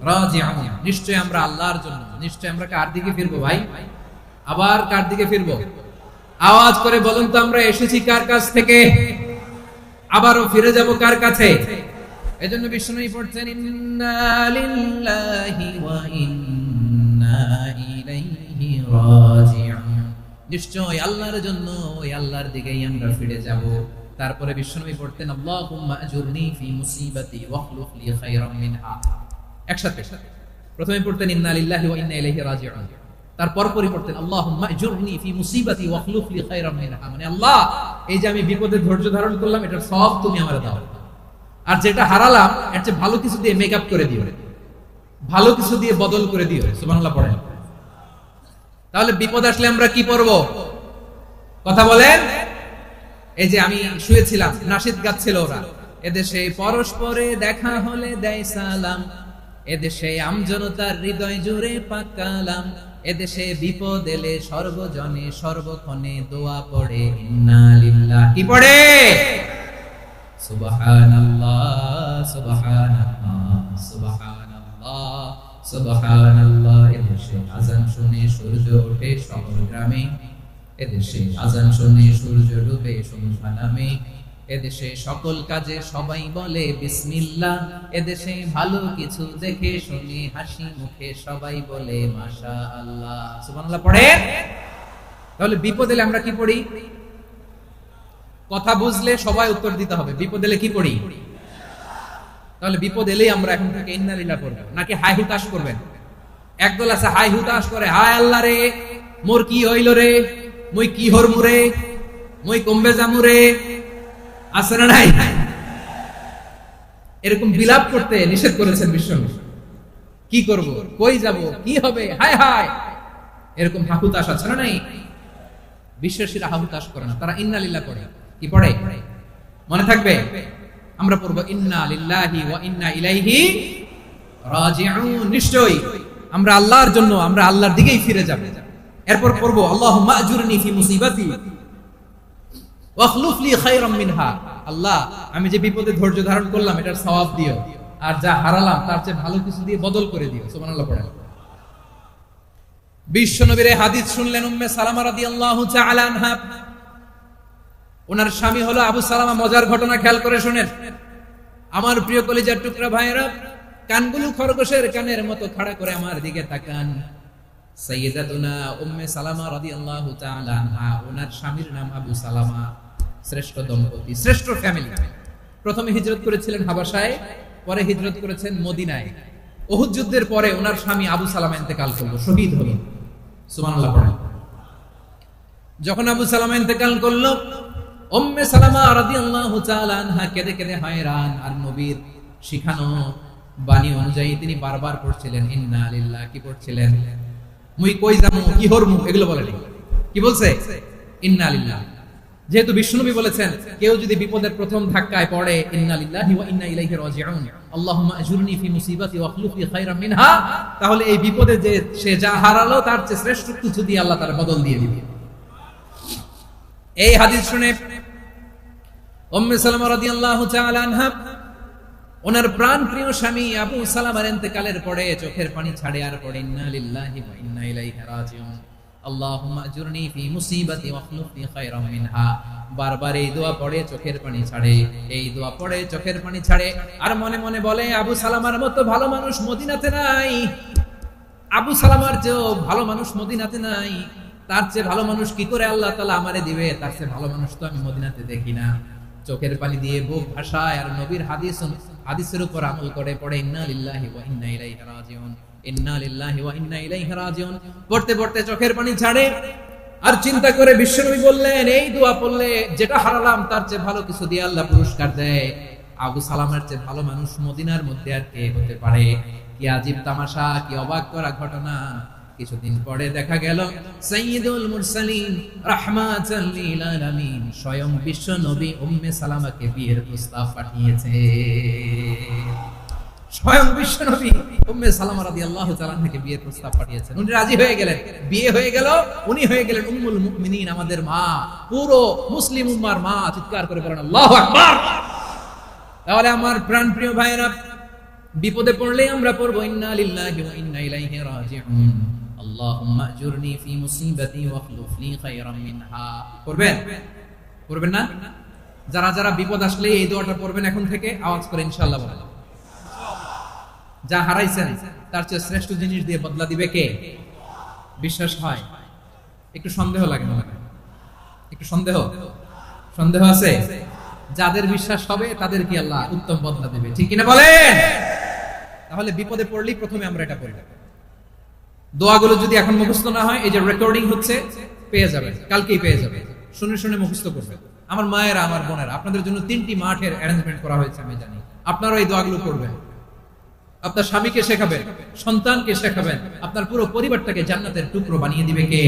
রাজিউন। নিশ্চয় আমরা আল্লাহর জন্য, নিশ্চয় আমরা কার দিকে ফিরবো ভাই? আবার কার দিকে ফিরবো? আওয়াজ করে বলুন তো, আমরা এসেছি কার কাছ থেকে, আবারও ফিরে যাব কার কাছে? এজন্য বিষ্ণু পড়ছেন, ইন্না লিল্লাহি ওয়া ইন্না ইলাইহি রাজিউন। নিশ্চয় আল্লাহর জন্য, ওই আল্লাহর দিকেই আমরা ফিরে যাব। তারপরে বিষ্ণু পড়তেন, আল্লাহুম্মা আজুরনি ফি মুসিবাতি ওয়াখলুফ লি খায়রাম মিনহা। একসাথে প্রথমে পড়তেন ইন্না লিল্লাহি ওয়া ইন্না ইলাইহি রাজিউন, তারপর পরে পড়তেন আল্লাহুম্মা আজুরনি ফি মুসিবাতি ওয়াখলুফ লি খায়রাম মিনহা। মানে আল্লাহ, এই যে আমি বিপদে ধৈর্য ধারণ করলাম, এটার সব তুমি আমারে দাও, আর যেটা হারালাম এর চেয়ে ভালো কিছু দিয়ে মেকআপ করে দিও, ভালো কিছু দিয়ে বদল করে দিও। সুবহানাল্লাহ পড়েন। তাহলে বিপদ আসলে আমরা কি পড়ব? কথা বলেন। এই যে আমি শুয়েছিলাম, নাশিদ গাচ্ছিল ওরা, এদেশে পরস্পরে দেখা হলে দেয় সালাম, এদেশে আমজনতার হৃদয় জুড়ে পাকালাম, এদেশে বিপদ এলে সর্বজনে সর্বক্ষণে দোয়া পড়ে ইন্না লিল্লাহি। কি পড়ে? সুবহানাল্লাহ সুবহানাল্লাহ সুবহানাল্লাহ সুবহানাল্লাহ। এদেশে আযান শুনে সূর্য ওঠে শহর গ্রামে, এদেশে আযান শুনে সূর্য ডুবে সন্ধ্যা নামে, এদেশে সকল কাজে সবাই বলে বিসমিল্লাহ, এদেশে ভালো কিছু দেখে শুনে হাসি মুখে সবাই বলে মাশাআল্লাহ। সুবহানাল্লাহ পড়ে। তাহলে বিপদ এলে আমরা কি পড়ি? কথা বুঝলে সবাই উত্তর দিতে হবে। বিপদ এলে কি পড়ি? তাহলে বিপদ এলেই আমরা এখন থেকে ইন্না লিল্লাহ পড়ব, নাকি হাই হুতাশ করবেন? একদল আছে হাই হুতাশ করে, হায় আল্লাহ রে মোর কি হইল রে, মই কি হরমু রে, মই কমবে জামু রে, আছে না নাই? এরকম বিলাপ করতে নিষেধ করেছেন বিষ্ণু। কি করব, কই যাব, কি হবে, হায় হায়, এরকম হাহুতাশ আছে না নাই? বিশ্বাসীরা হাহুতাশ করে না, তারা ইন্না লিল্লাহ পড়ে। কি পড়ে মনে থাকবে? আমরা পড়ব ইন্না লিল্লাহি ওয়া ইন্না ইলাইহি রাজিউন। নিশ্চয়ই আমরা আল্লাহর জন্য, আমরা আল্লাহর দিকেই ফিরে যাব। এরপর পড়ব আল্লাহুম্মা আজুরনি ফি মুসিবাতি ওয়াখলুফ লি খায়রাম মিনহা। আল্লাহ, আমি যে বিপদে ধৈর্য ধারণ করলাম এটার সওয়াব দিও, আর যা হারালাম তার চেয়ে ভালো কিছু দিয়ে বদল করে দিও। সুবহানাল্লাহ পড়েন। বিশ্বনবীর হাদিস শুনলেন উম্মে সালামা রাদিয়াল্লাহু তাআলা আনহা। ওনার স্বামী হলো আবু সালামা। মজার ঘটনা খেয়াল করে শুনেন আমার প্রিয় কলিজার টুকরা ভাইরা। কানগুলো খরগোশের কানের মতো খাড়া করে আমার দিকে তাকান। সাইয়্যিদাতুনা উম্মে সালামা রাদিয়াল্লাহু তাআলা আনহা, ওনার স্বামীর নাম আবু সালামা। শ্রেষ্ঠ দম্পতি, শ্রেষ্ঠ ফ্যামিলি। প্রথমে হিজরত করেছিলেন হাবাসায়, পরে হিজরত করেছেন মদিনায়। উহুদ যুদ্ধের পরে ওনার স্বামী আবু সালামা ইন্তেকাল করলো, শহীদ হলো। সুবহানাল্লাহ পড়েন। যখন আবু সালামা ইন্তেকাল করলো, উম্মে সালামা রাদিয়াল্লাহু তাআলা আনহা কেঁদে কেঁদে হয়রান। আর নবীর শিখানো বাণী অনুযায়ী তিনি বারবার পড়ছিলেন ইন্না লিল্লাহ। কি পড়ছিলেন? মুই কই যামু, কি হরমু, এগুলো বলেন। কি কি বলছে? ইন্না লিল্লাহ। যেহেতু বিশ্বনবী বলেছেন কেউ যদি বিপদের প্রথম ধাক্কায় পড়ে ইন্না লিল্লাহি ওয়া ইন্না ইলাইহি রাজিউন, আল্লাহুম্মা আজুরনি ফি মুসিবাতি ওয়া আখলুফ লি খায়রাম মিনহা, তাহলে এই বিপদে যে সে যা হারালো তার চেয়ে শ্রেষ্ঠ কিছু দিয়ে আল্লাহ তার বদল দিয়ে দিবে। এই হাদিস শুনে উম্মে সালামা রাদিয়াল্লাহু তাআলা আনহা ওনার প্রাণ প্রিয় স্বামী আবু সালামার ইন্তেকালের পরে চোখের পানি ছাড়ে আর পড়ে ইন্না লিল্লাহি ওয়া ইন্না ইলাইহি রাজিউন, আল্লাহুম্মা আজুরনি ফি মুসিবাতি ওয়া আখলুফ লি খায়রাম মিনহা। বারবার এই দোয়া পড়ে চোখের পানি ছাড়ে, এই দোয়া পড়ে চোখের পানি ছাড়ে, আর মনে মনে বলে আবু সালামার মতো ভালো মানুষ মদিনাতে নাই, আবু সালামার চেয়েও ভালো মানুষ মদিনাতে নাই, তার চেয়ে ভালো মানুষ কি করে আল্লাহ তাআলা আমারে দিবে, তার চেয়ে ভালো মানুষ তো আমি মদিনাতে দেখি না। চোখের পানি দিয়ে বুক ভাসায় আর নবীর হাদিসের উপর আমল করে পড়ে ইন্না লিল্লাহি ওয়া ইন্না ইলাইহি রাজিউন, ইন্না লিল্লাহি ওয়া ইন্না ইলাইহি রাজিউন। পড়তে পড়তে চোখের পানি ছাড়ে আর চিন্তা করে বিশ্বনবী বললেন এই দোয়া পড়লে যেটা হারালাম তার চেয়ে ভালো কিছু দিয়ে আল্লাহ পুরস্কার দেয়। আবু সালামের চেয়ে ভালো মানুষ মদিনার মধ্যে আর কে হতে পারে? কি আজীব তামাশা, কি অবাক করা ঘটনা। কিছুদিন পরে দেখা গেল সাইয়্যিদুল মুরসালিন রাহমাতাল লিল আলামিন স্বয়ং বিশ্ব নবী উম্মে সালামাকে বিয়ের প্রস্তাব পাঠিয়েছে। স্বয়ং বিশ্ব নবী উম্মে সালামা রাদিয়াল্লাহু তাআলা থেকে বিয়ের প্রস্তাব পাঠিয়েছেন। উনি রাজি হয়ে গেলেন, বিয়ে হয়ে গেল, উনি হয়ে গেলেন উম্মুল মুমিনিন, আমাদের মা, পুরো মুসলিম উম্মার মা। চিৎকার করে বলেন আল্লাহু আকবার। তাহলে আমার প্রাণপ্রিয় ভাইরা, বিপদে পড়লে আমরা পড়বো ইন্না লিল্লাহি ওয়া ইন্না ইলাইহি রাজিউন, আল্লাহুম্মা আজুরনি ফি মুসিবাতি ওয়া আখলুফ লি খায়রাম মিনহা। করবেন? করবেন না? যারা যারা বিপদ আসলে এই দোয়াটা পড়বেন এখন থেকে আওয়াজ করে ইনশাআল্লাহ বলেন। যা হারাইছেন তার চেয়ে শ্রেষ্ঠ জিনিস দিয়ে বদলা দিবে কে? বিশ্বাস হয়? একটু সন্দেহ লাগে না? একটু সন্দেহ আছে? যাদের বিশ্বাস হবে তাদের কি আল্লাহ উত্তম বদলা দেবে, ঠিক কিনা বলেন? তাহলে বিপদে পড়লেই প্রথমে আমরা এটা পড়ব। দোয়াগুলো যদি এখন মুখস্থ না হয়, এই যে রেকর্ডিং হচ্ছে পেয়ে যাবেন, কালকেই পেয়ে যাবেন, শুনে শুনে মুখস্থ করবেন। আমার মায়েরা, আমার বোনেরা, আপনাদের জন্য 3টি মাঠের অ্যারেঞ্জমেন্ট করা হয়েছে, আমি জানি। আপনারা এই দোয়াগুলো পড়বেন, আপনার স্বামীকে শেখাবেন, সন্তানকে শেখাবেন, আপনার পুরো পরিবারটাকে জান্নাতের টুকরো বানিয়ে দিবে কে?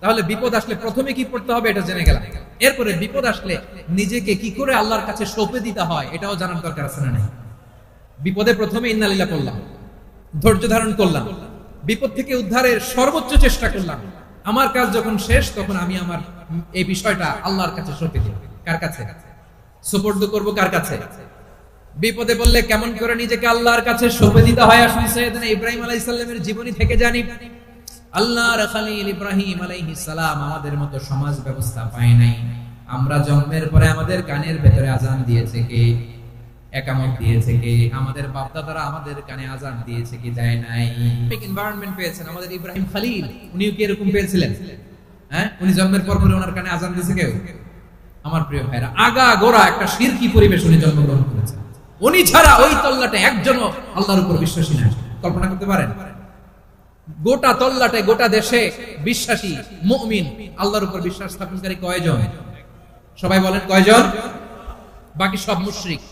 তাহলে বিপদ আসলে প্রথমে কি পড়তে হবে এটা জেনে গেলাম। এরপরে বিপদ আসলে নিজেকে কি করে আল্লাহর কাছে সঁপে দিতে হয় এটাও জানার দরকার আছে না নাই? বিপদে প্রথমে ইন্না লিল্লাহ করলাম, ধৈর্য ধারণ করলাম, বিপদ থেকে উদ্ধারের সর্বোচ্চ চেষ্টা করলাম। আমার কাজ যখন শেষ তখন আমি আমার এই বিষয়টা আল্লাহর কাছে সঁপে দেব। কার কাছে সুপর্দ করব? কার কাছে? বিপদে বললে কেমন করে নিজেকে আল্লাহর কাছে সঁপে দিতে হয় আসলে সাইয়েদনা ইব্রাহিম আলাইহিস সালামের জীবনী থেকে জানি। আল্লাহর খলিল ইব্রাহিম আলাইহিস সালাম আমাদের মতো সমাজ ব্যবস্থা পায় নাই। আমরা জন্মের পরে আমাদের কানের ভেতরে আজান দিয়েছে কে? একামত দিয়েছে কে? আমাদের বাপ দাদারা আমাদের কানে আজান দিয়েছে কি? দেয় নাই। এনভায়রনমেন্ট পেয়েছেন আমাদের ইব্রাহিম খলিল, উনিও কি এরকম পেয়েছিলেন? হ্যাঁ, উনি জন্মের পর পরে ওনার কানে আজান দিয়েছে কেউ? আমার প্রিয় ভাইরা, আগা গোড়া একটা শিরকি পরিবেশ উনি জন্মগ্রহণ করেছেন। উনি ছাড়া ওই তল্লাটে একজনও আল্লাহর উপর বিশ্বাসী না। কল্পনা করতে পারেন? গোটা তল্লাটে, গোটা দেশে বিশ্বাসী মুমিন, আল্লাহর উপর বিশ্বাস স্থাপনকারী কয়জন? সবাই বলেন কয়জন? বাকি সব মুশরিক।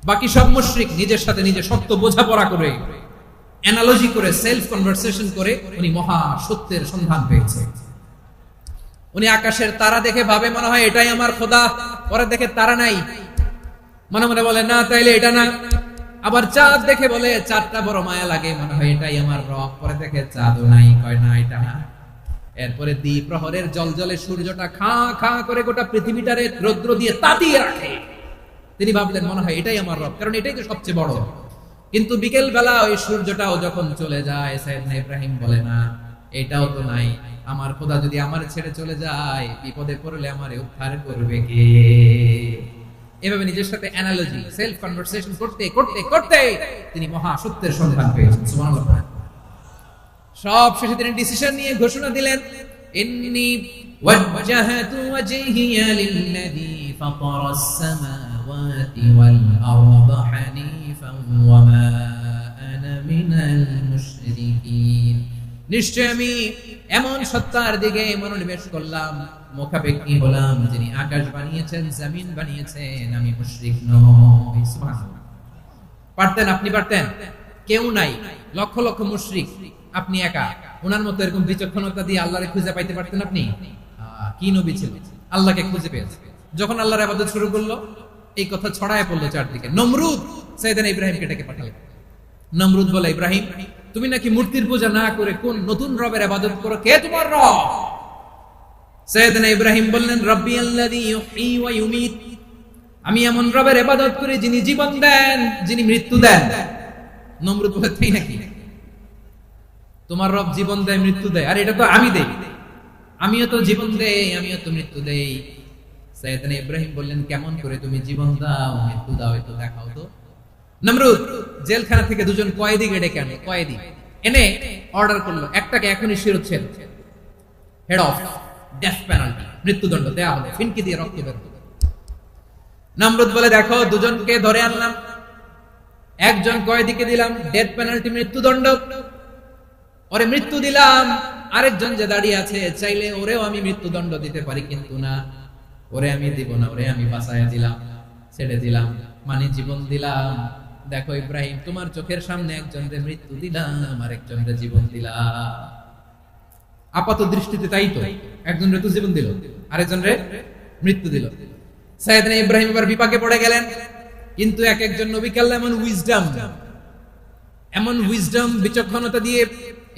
বাকি সব মুশরিক নিজের সাথে নিজে শক্ত বোঝাপড়া করে, অ্যানালজি করে, সেলফ কনভারসেশন করে উনি মহা সত্যের সন্ধান পেয়েছে। উনি আকাশের তারা দেখে ভাবে মনে হয় এটাই আমার খোদা, পরে দেখে তারা নাই, মনে মনে বলে না তাইলে এটা না। আবার চাঁদ দেখে বলে চাঁদটা বড় মায়া লাগে, মনে হয় এটাই আমার রব, পরে দেখে চাঁদও নাই, কয় না এটা না। এরপরে দ্বীপ প্রহরের জলজলে সূর্যটা খা খা করে গোটা পৃথিবীটারে রৌদ্র দিয়ে তাতিয়ে রাখে। তিনি ভাবলেন মনে হয় এটাই আমার রব, কারণ এটাই তো সবচেয়ে বড়। কিন্তু বিকেল বেলা ওই সূর্যটাও যখন চলে যায়, সাইয়েদনা ইব্রাহিম বলে না এটাও তো নাই, আমার খোদা যদি আমার ছেড়ে চলে যায়, বিপদে পড়লে আমারে উদ্ধার করবে কে? এভাবে নিজের সাথে অ্যানালজি, সেলফ কনভারসেশন করতে করতে করতে তিনি মহা সত্যের সন্ধান পেয়েছেন। সুবহানাল্লাহ। সব শেষে তিনি ডিসিশন নিয়ে ঘোষণা দিলেন, ইন্নী ওয়াজ্জাহাতু ওয়াজহিয়া লিল্লাযী ফাতারাস সামাওয়াতি ওয়াল আরদা হানিফান ওয়া মা আনা মিনাল মুশরিকিন। নিশ্চয় আমি এমন সত্তার দিকে মনোনিবেশ করলাম, মুখাপেক্ষী হলাম, যিনি আকাশ বানিয়েছেন, জমিন বানিয়েছেন, আমি মুশরিক নই। সুবহানাল্লাহ। পারতেন? আপনি পারতেন? কেউ নাই, লক্ষ লক্ষ মুশরিক, আপনি একা। ওনার মতো এরকম বিচক্ষণতা দিয়ে আল্লাহরে খুঁজে পাইতে পারতেন আপনি? কি নবী ছিল, আল্লাহকে খুঁজে পেয়েছে। যখন আল্লাহর ইবাদত শুরু করলো, এই কথা ছড়ায় পড়লো চারদিকে। নমরুদ সাইয়েদনা ইব্রাহিমকে ডেকে পাঠালেন। নমরুদ বলে, ইব্রাহিম তুমি নাকি মূর্তির পূজা না করে কোন নতুন রবের ইবাদত করো, কে তোমার রব? সাইয়েদনা ইব্রাহিম বললেন, রব্বি আল্লাযী ইউহয়ী ওয়া ইউমীত, আমি এমন রবের ইবাদত করি যিনি জীবন দেন, যিনি মৃত্যু দেন। নমরুদ বলে, তাই নাকি? তোমার রব জীবন দেয় মৃত্যু দেয়, আর এটা তো আমি দেই, আমিও তো জীবন দেই, আমিও তো মৃত্যু দেই। সাইয়েদনা ইব্রাহিম বললেন, কেমন করে তুমি জীবন দাও মৃত্যু দাও, একটু দেখাও তো। নমরুদ জেলখানা থেকে দুজন কয়েদিকে ডেকে আনে, কয়েদি এনে অর্ডার করলো, একটাকে এখনই শিরোচ্ছেদ, হেড অফ ডেথ পেনাল্টি, মৃত্যুদণ্ড দেয়া হলো, ফিনকি দিয়ে রক্ত বের হলো। নমরুদ বলে, দেখো দুজনকে ধরে আনলাম, একজন কয়েদিকে দিলাম ডেথ পেনাল্টি, মৃত্যুদণ্ড, ওরে মৃত্যু দিলাম। আরেকজন যে দাঁড়িয়ে আছে, চাইলে ওরেও আমি মৃত্যুদণ্ড দিতে পারি, কিন্তু না, ওরে আমি দিব না, ওরে আমি বাঁচাইয়া দিলাম, ছেড়ে দিলাম, মানে জীবন দিলাম। দেখো ইব্রাহিম, তোমার চোখের সামনে একজনরে মৃত্যু দিলাম, আরেকজনরে জীবন দিলাম। আপাত দৃষ্টিতে তাই তো, একজনরে তো জীবন দিল, আরেকজনরে মৃত্যু দিল। সাইয়েদনা ইব্রাহিম এবার বিপাকে পড়ে গেলেন। কিন্তু এক একজন নবীকে আল্লাহ এমন উইজডম বিচক্ষণতা দিয়ে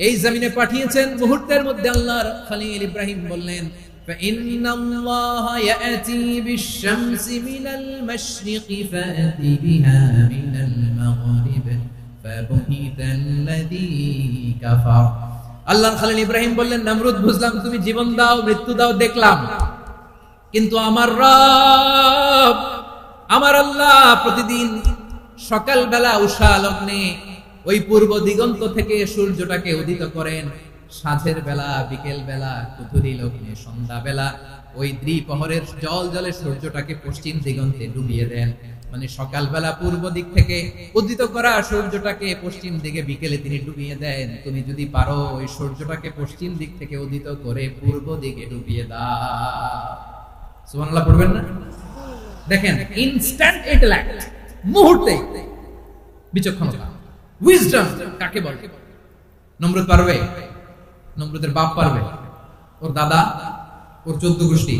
এই জমিনে পাঠিয়েছেন, মুহূর্তের মধ্যে আল্লাহর খলিল ইব্রাহিম বললেন, فإن الله يأتي بالشمس من المشرق فأتي بها من المغرب فبهت الذي كفر। আল্লাহর খলিল ইব্রাহিম বললেন, নমরুদ বুঝলাম তুমি জীবন দাও মৃত্যু দাও দেখলাম, কিন্তু আমার রব, আমার আল্লাহ প্রতিদিন সকালবেলা উষা লগ্নে ওই পূর্ব দিগন্ত থেকে সূর্যটাকে উদিত করেন, সাঁঝের বেলা, বিকেল বেলা, কুথুরি লগ্নে, সন্ধ্যা বেলা ওই দ্বিপ্রহরের জল জলে সূর্যটাকে পশ্চিম দিগন্তে ডুবিয়ে দেন। মানে সকালবেলা পূর্ব দিক থেকে উদিত করা সূর্যটাকে পশ্চিম দিকে বিকেলে তিনি ডুবিয়ে দেন। তুমি যদি পারো ওই সূর্যটাকে পশ্চিম দিক থেকে উদিত করে পূর্ব দিকে ডুবিয়ে দাও। সুবহানাল্লাহ পড়বেন না? দেখেন, ইনস্ট্যান্ট ইন্টেলেক্ট, মুহূর্তে বিচক্ষণতা, উইজডম কাকে বলে? নমরুদ পারবে? নমরুদের বাপ পারবে? ওর দাদা, ওর 14 গোষ্ঠী,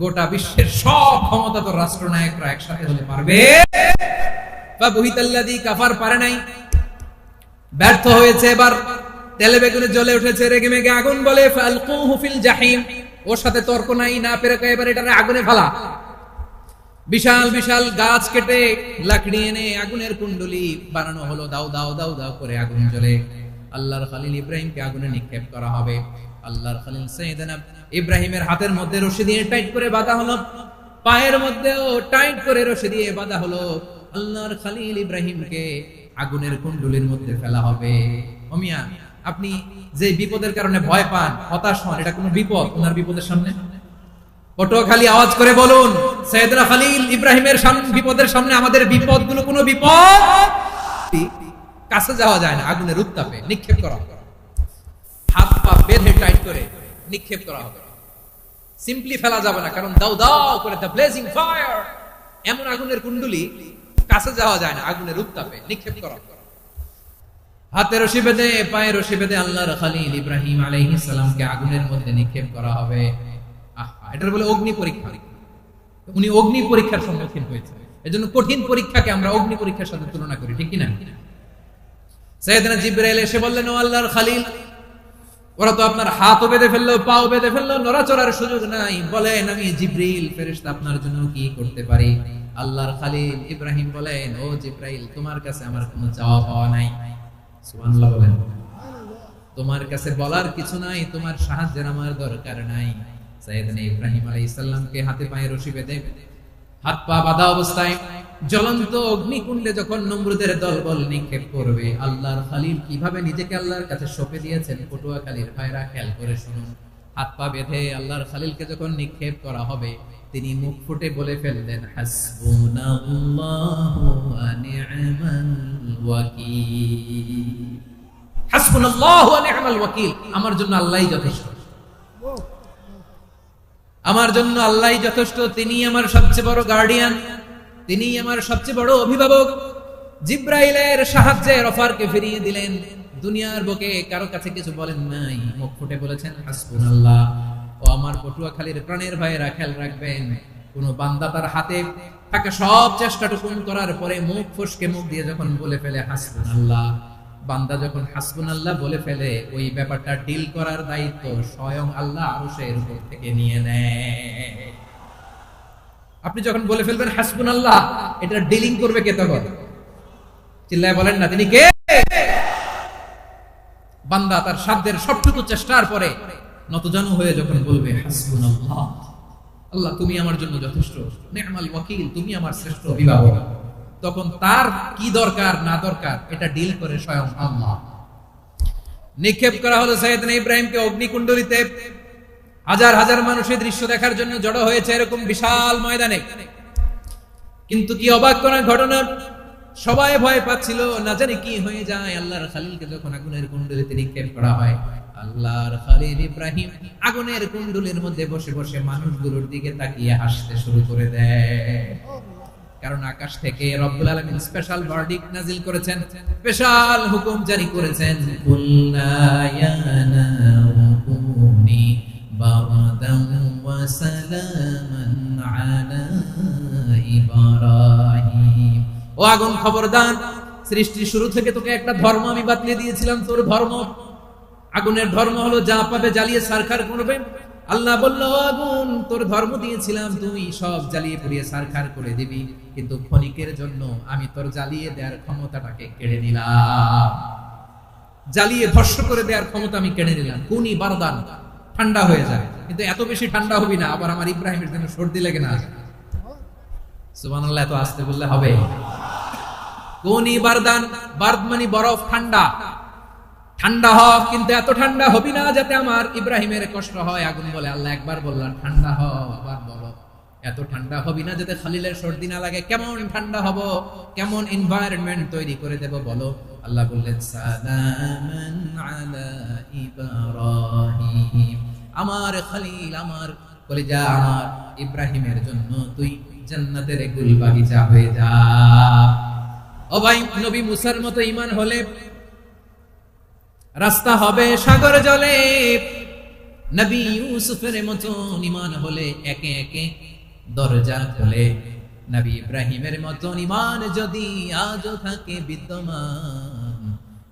গোটা বিশ্বের সব ক্ষমতা তো রাষ্ট্রনায়করা একসাথে হলে পারবে? ফাবুহিতাল্লাযী কাফার পারে নাই, ব্যর্থ হয়েছে। এবার তেলে বেগুনে জ্বলে উঠেছে, রেগে মেগে আগুন বলে, ফালকুহু ফিল জাহিম। ওর সাথে তর্ক নাই, না পেরে এবার এটারে আগুনে ফেলা। বিশাল বিশাল গাছ কেটে লাকড়ি এনে আগুনের কুণ্ডলি বানানো হলো, দাও দাও দাও দাও করে আগুন জ্বলে। আল্লাহর খলিল ইব্রাহিমকে আগুনে নিক্ষেপ করা হবে। আল্লাহর খলিল সাইয়েদনা ইব্রাহিমের হাতের মধ্যে রশি দিয়ে টাইট করে বাঁধা হলো, পায়ের মধ্যেও টাইট করে রশি দিয়ে বাঁধা হলো। আল্লাহর খলিল ইব্রাহিমকে আগুনের কুণ্ডলির মধ্যে ফেলা হবে। ওমিয়া, আপনি যে বিপদের কারণে ভয় পান, হতাশ হন, এটা কোনো বিপদ ওনার বিপদের সামনে? পটুয়াখালী আওয়াজ করে বলুন, সাইয়েদনা খলিল ইব্রাহিমের বিপদের সামনে আমাদের বিপদগুলো কোনো বিপদ? কাছে যাওয়া যায় না, আগুনের উত্তাপে নিক্ষেপ করা হবে, হাত পা বেঁধে টাইট করে নিক্ষেপ করা হবে। সিম্পলি ফেলা যাবে না, কারণ দাও দাও করে দ্য ব্লেজিং ফায়ার, এমন আগুনের কুণ্ডলি, কাছে যাওয়া যায় না, আগুনের উত্তাপে নিক্ষেপ করা হবে। হাতে রশি বেঁধে, পায়ে রশি বেঁধে আল্লাহর খলিল ইব্রাহিম আলাইহিস সালামকে আগুনের মধ্যে নিক্ষেপ করা হবে। এটার বলে অগ্নি পরীক্ষা। উনি অগ্নি পরীক্ষার সম্মুখীন হয়েছে। এজন্য কঠিন পরীক্ষাকে আমরা অগ্নি পরীক্ষার সাথে তুলনা করি, ঠিক কিনা? সাইয়েদনা জিবরাইল এসে বললেন, ও আল্লাহর খলিল, ওরা তো আপনার হাতও বেঁধে ফেললো, পাও বেঁধে ফেললো, নড়াচড়ার সুযোগ নাই, বলেন আমি জিবরিল ফেরেশতা আপনার জন্য কি করতে পারি? আল্লাহর খলিল ইব্রাহিম বলেন, ও জিবরাইল, তোমার কাছে আমার কোনো চাওয়া পাওয়া নাই। সুবহানাল্লাহ বলেন। তোমার কাছে বলার কিছু নাই, তোমার সাহায্যের আমার দরকার নাই। সাইয়েদনা ইব্রাহিম আলাইহিস সালামকে হাতে পায়ে রশি বেঁধে, হাত পা বাঁধা অবস্থায় জ্বলন্ত অগ্নিকুণ্ডে যখন নমরুদের দলবল নিক্ষেপ করবে, আল্লাহর খলিল কিভাবে নিজেকে আল্লাহর কাছে সঁপে দিয়েছেন, পটুয়াখালীর ভাইরা খেয়াল করে শুনুন। হাত পা বেঁধে আল্লাহর খলিলকে যখন নিক্ষেপ করা হবে, তিনি মুখ ফুটে বলে ফেললেন, হাসবুনাল্লাহু ওয়া নি'মাল ওয়াকিল। হাসবুনাল্লাহু ওয়া নি'মাল ওয়াকিল, আমার জন্য আল্লাহই যথেষ্ট, আমার জন্য আল্লাহই যথেষ্ট। তিনি আমার সবচেয়ে বড় গার্ডিয়ান, তিনি আমার সবচেয়ে বড় অভিভাবক। জিব্রাইলের সাহায্যে অফারকে ফিরিয়ে দিলেন। দুনিয়ার বুকে কারো কাছে কিছু বলেন নাই, মুখ ফুটে বলেছেন হাসবুনাল্লাহ। ও আমার পটুয়াখালীর প্রাণের ভাইয়েরা, খেয়াল রাখবেন, কোন বান্দা তার হাতে থাকা সব চেষ্টাটুকুন করার পরে মুখ ফসকে মুখ দিয়ে যখন বলে ফেলে হাসবুনাল্লাহ, বান্দা যখন হাসবুনাল্লাহ বলে ফেলে, ওই ব্যাপারটা ডিল করার দায়িত্ব স্বয়ং আল্লাহ আরশের উপর থেকে নিয়ে নেয়। আপনি যখন বলে ফেলবেন হাসবুনাল্লাহ, এটা ডিলিং করবে কে তখন? চিল্লায় বলেন না, তিনি কে? বান্দা তার সাধ্যের সবটুকু চেষ্টার পরে নতজানু হয়ে যখন বলবে হাসবুনাল্লাহ, আল্লাহ তুমি আমার জন্য যথেষ্ট, নি'মাল ওয়াকিল, তুমি আমার শ্রেষ্ঠ অভিভাবক, তখন তার কি দরকার না দরকার এটা ডিল করে স্বয়ং আল্লাহ। নিক্ষেপ করা হলো সাইয়েদনা ইব্রাহিমকে অগ্নিকুণ্ডলিতে। হাজার হাজার মানুষের দৃশ্য দেখার জন্য জড়ো হয়েছে এরকম বিশাল ময়দানে। কিন্তু কি অবাক করার ঘটনা, সবাই ভয় পাচ্ছিল, না জানি কি হয়ে যায়। আল্লাহর খলিলকে যখন আগুনের কুণ্ডলিতে নিক্ষেপ করা হয়, আল্লাহর খলিল ইব্রাহিম আগুনের কুণ্ডলীর মধ্যে বসে বসে মানুষগুলোর দিকে তাকিয়ে হাসতে শুরু করে দেয়। কারণ আকাশ থেকে রব্বুল আলামিন স্পেশাল ভার্ডিক্ট নাজিল করেছেন, স্পেশাল হুকুম জারি করেছেন, কুল্লা ইয়া নারু কুনি বারদান ওয়া সালামান আলা ইব্রাহিম। ও আগুন, খবরদার, সৃষ্টির শুরু থেকে তোকে একটা ধর্ম আমি বাতলে দিয়েছিলাম, তোর ধর্ম, আগুনের ধর্ম হলো যা পাবে জ্বালিয়ে ছারখার করবে। আল্লাহ বলল, আগুন, তোর ধর্ম দিয়েছিলাম, তুই সব জ্বালিয়ে পুড়িয়ে ছারখার করে দিবি, কিন্তু ক্ষণিকের জন্য আমি তোর জ্বালিয়ে দেওয়ার ক্ষমতাটাকে কেড়ে নিলাম, জ্বালিয়ে ধ্বংস করে দেওয়ার ক্ষমতা আমি কেড়ে নিলাম। কুনি বারদান, ঠান্ডা হয়ে যায়, কিন্তু এত বেশি ঠান্ডা হবি না আবার আমার ইব্রাহিমের জন্য সর্দি লেগে না যায়। সুবহানাল্লাহ, এত আস্তে বললে হবে? কুনি বারদান, বারদ মানে বরফ, ঠান্ডা, ঠান্ডা হ, কিন্তু এত ঠান্ডা হবি না যাতে আমার ইব্রাহিমের কষ্ট হয়। আগুন বলে, আল্লাহ একবার বললাম ঠান্ডা হ, আবার বলো এত ঠান্ডা হবি না যাতে খলিলের সর্দি না লাগে। কেমন ঠান্ডা হব, কেমন এনভায়রনমেন্ট তৈরি করে দেব বলো? আল্লাহ বললেন, সালামান আলা ইব্রাহিম, আমার খলিল, আমার কলিজা, আমার ইব্রাহিমের জন্য তুই জান্নাতের গুল বাগিচা হয়ে যা। ও ভাই, নবী মুসার মতো ঈমান হলে রাস্তা হবে সাগর জলে, নবী ইউসুফের মতো ঈমান হলে একে একে দরজা খোলে। নবী ইব্রাহিমের মতো ঈমান যদি আজও থাকে বিদ্যমান,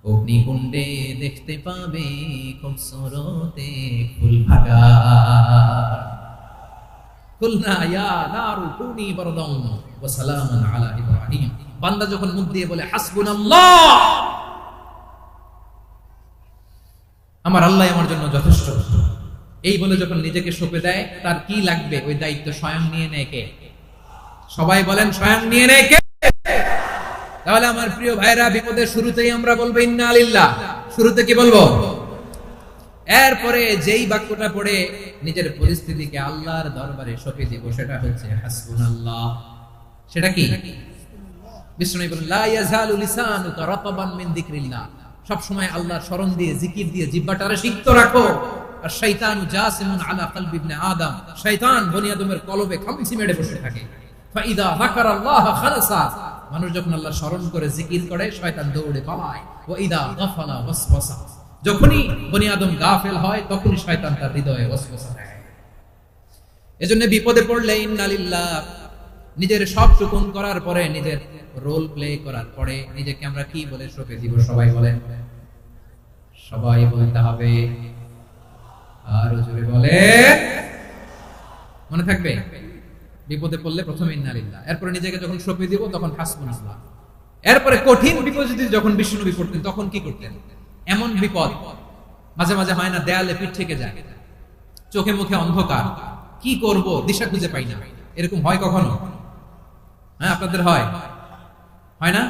অগ্নিকুণ্ডে দেখতে পাবে খুবসুরতে ফুলবাগান। কুলনা ইয়া নারু কুনি বারদান ওয়া সালামান আলা ইব্রাহিম। বান্দা যখন মুখ দিয়ে বলে হাসবুনাল্লাহ, আমার আল্লাহ আমার জন্য যথেষ্ট, এই বলে যখন নিজেকে সঁপে দেয়, তার কি লাগবে ওই দায়িত্ব স্বয়ং নিয়ে নেয় কে? সবাই বলেন, স্বয়ং নিয়ে নেয় কে? তাহলে আমার প্রিয় ভাইরা, বিপদের শুরুতেই আমরা বলবো ইন্না লিল্লাহ। শুরুতে কি বলবো? এরপরে যেই বাক্যটা পড়ে নিজের পরিস্থিতিকে আল্লাহর দরবারে সঁপে দিব, সেটা হচ্ছে হাসবুনাল্লাহ। সেটা কি? বিষ্ণু বলেন, লা ইয়াজালু লিসানুকা রাতাবান মিন যিকরিল্লাহ, সব সময় আল্লাহর স্মরণ দিয়ে, জিকির দিয়ে জিহ্বাটারে সিক্ত রাখো। আর শয়তানু জাসিমুন আলা কলবি ইবনে আদম, শয়তান বনি আদমের কলবে খামচি মেরে বসে থাকে। ফাইদা যাকারাল্লাহ খালাসা, মানুষ যখন আল্লাহর স্মরণ করে জিকির করে, শয়তান দৌড়ে পালায়। ওয়া ইদা গাফালা ওয়াসওয়াসা, যখনই বনি আদম গাফেল হয়, তখনই শয়তান তার হৃদয়ে ওয়াসওয়াসা দেয়। এজন্য বিপদে পড়লে ইন্না লিল্লাহ, নিজের সব টুকুন করার পরে, নিজের রোল প্লে করার পরে নিজেকে আমরা কি বলে সঁপে দিব? সবাই বলেন, সবাই বলতে হবে, আর জোরে বলে, মনে থাকবে? বিপদে পড়লে প্রথমে ইন্না লিল্লাহ, এরপরে নিজেকে যখন সঁপে দিব তখন হাসবুনাল্লাহ। এরপরে কঠিন বিপদ যদি যখন বিষ্ণুনবী পড়তেন তখন কি করতেন? এমন বিপদ মাঝে মাঝে হয় না, দেয়ালে পিঠ থেকে যায়, চোখে মুখে অন্ধকার, কি করব দিশা খুঁজে পাই না, এরকম হয় কখনো? হ্যাঁ, আপনাদের হয়? হয় না?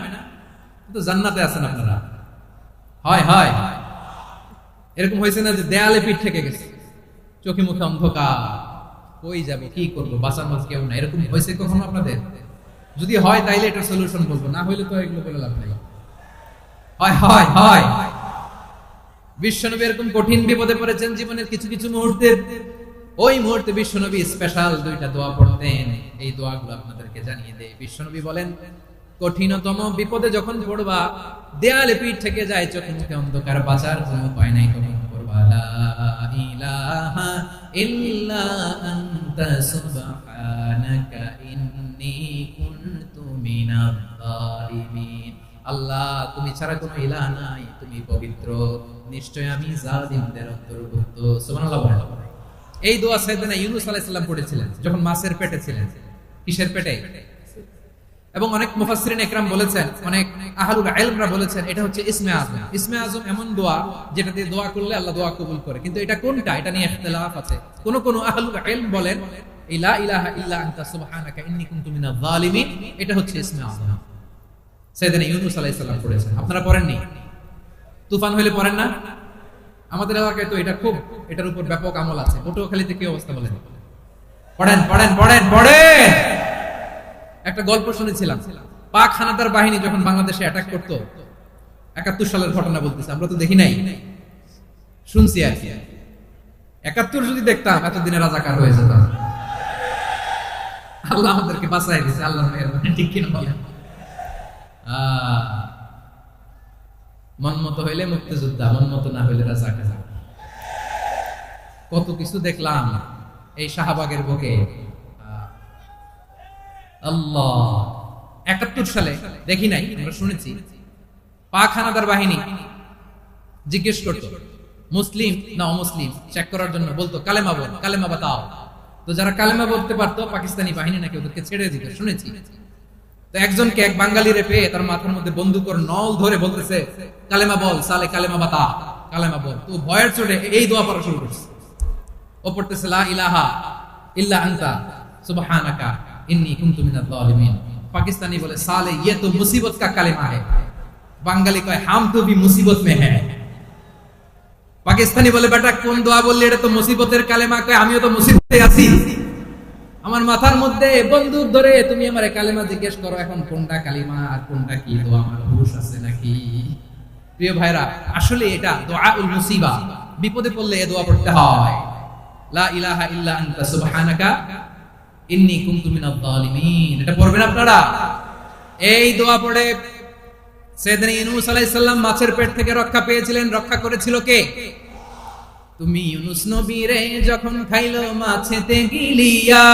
তো জান্নাতে আছেন আপনারা। হয় হয়, এরকম হয়েছে না যে দেয়ালে পিঠ থেকে গেছে, চোখে মুখে অন্ধকার, কই যাব, কি করব, বাঁচার মাঝ কেউ না, এরকম হয়েছে কখনো আপনাদের? যদি হয় তাইলে এটা সলিউশন বলবো, না হইলে তো এগুলো বলে লাভ নেই। হয় হয় হয়, বিশ্বনবী এরকম কঠিন বিপদে পড়েছেন জীবনের কিছু কিছু মুহূর্তে। ওই মুহূর্তে বিশ্বনবী স্পেশাল দুইটা দোয়া পড়তেন, এই দোয়াগুলো আপনাদেরকে জানিয়ে দেয়। বিশ্বনবী বলেন, কঠিনতম বিপদে যখন পড়বা, দেয়ালে পিঠ থেকে যায়, চোখে মুখে অন্ধকার, বাঁচার কোনো উপায় নাই, তখন পড়বা লা ইলাহা ইল্লা আনতা সুবহানাকা ইন্নী কুনতু মিনাজ জালিমিন। আল্লাহ, তুমি ছাড়া কোনো ইলাহ নাই, তুমি পবিত্র, নিশ্চয় আমি জালিমদের অন্তর্ভুক্ত। সুবহানাল্লাহ বলেন। এই দোয়া সাইয়েদনা ইউনূস আলাইহিস সালাম পড়েছিলেন যখন মাছের পেটে ছিলেন। কিসের পেটে? এবং অনেক মুফাসসিরিন ইকরাম বলেছেন, অনেক আহলুল ইলমরা বলেছেন এটা হচ্ছে ইসমে আযম। ইসমে আযম এমন দোয়া যেটা দিয়ে দোয়া করলে আল্লাহ দোয়া কবুল করে, কিন্তু এটা কোনটা এটা নিয়ে ইখতিলাফ আছে। কোন আহলুল ইলম বলেন লা ইলাহা ইল্লা আনতা সুবহানাকা ইন্নী কুনতু মিনাজ জালিমিন, এটা হচ্ছে ইসমে আযম। সাইয়েদনা ইউনূস আলাইহিস সালাম পড়েছেন, আপনারা পড়েননি? তুফান হইলে পড়েন না? আমাদের এলাকায় তো এটা খুব, এটার উপর ব্যাপক আমল আছে। পটুয়াখালীতে কি অবস্থা বলেন? পড়েন পড়েন পড়েন পড়েন। একটা গল্প শুনেছিলাম, পাক হানাদার বাহিনী যখন বাংলাদেশে অ্যাটাক করতো, ৭১ সালের ঘটনা বলতেছে, আমরা তো দেখি নাই, শুনছি আর কি। ৭১ যদি দেখতাম এতদিনে রাজাকার হয়ে যেতাম। আল্লাহ আমাদেরকে বাঁচাই দিয়েছে, আল্লাহর মেহেরবানি, ঠিক কিনা বলেন? মন মতো হইলে মুক্তিযোদ্ধা, মন মতো না হইলে রাজাকার। কত কিছু দেখলাম এই শাহবাগের বুকে। আল্লাহ, ৭১ সালে দেখি নাই, আমরা শুনেছি পাক হানাদার বাহিনী জিজ্ঞেস করত মুসলিম না অমুসলিম চেক করার জন্য, বলতো কালেমা বল, কালেমা বাতাও। তো যারা কালেমা বলতে পারতো পাকিস্তানি বাহিনী নাকি ওদেরকে ছেড়ে দিত, শুনেছি। তো একজনকে, এক বাঙালিরে পেয়ে তার মাথার মধ্যে বন্দুকের নল ধরে বলতেছে কালেমা বল সালে, কালেমা বাতা, কালেমা বল। তো ভয়ের চোটে এই দোয়া পড়া শুরু করছে। ও পড়তেছে লা ইলাহা ইল্লা আনতা সুবহানাকা ইন্নী কুনতু মিনাজ জালিমিন। পাকিস্তানি বলে সালে ये तो मुसीबत का कलेमा है। বাঙালি কয় हम तो भी मुसीबत में है। পাকিস্তানি বলে বেটা কোন দোয়া বললি, এটা তো মুসিবতের কালেমা। কয় আমিও তো মুসিবতে আছি, আমার মাথার মধ্যে বন্দুক ধরে তুমি আমারে কালেমা জিজ্ঞেস করো, এখন কোনটা কালিমা আর কোনটা কি দোয়া, আমার হুঁশ আছে নাকি? প্রিয় ভাইরা, আসলে এটা দুআউল মুসিবা, বিপদে পড়লে এই দোয়া পড়তে হয়, লা ইলাহা ইল্লা আনতা সুবহানাকা ইন্নী কুনতু মিনাজ জালিমিন। এটা পড়বেন আপনারা। এই দোয়া পড়ে সাইয়েদনা ইউনূস আলাইহিস সালাম মাছের পেট থেকে রক্ষা পেয়েছিলেন। রক্ষা করেছিল কে? তুমি ইউনূস নবীরে যখন খাইলো মাছেতে গিলিয়া,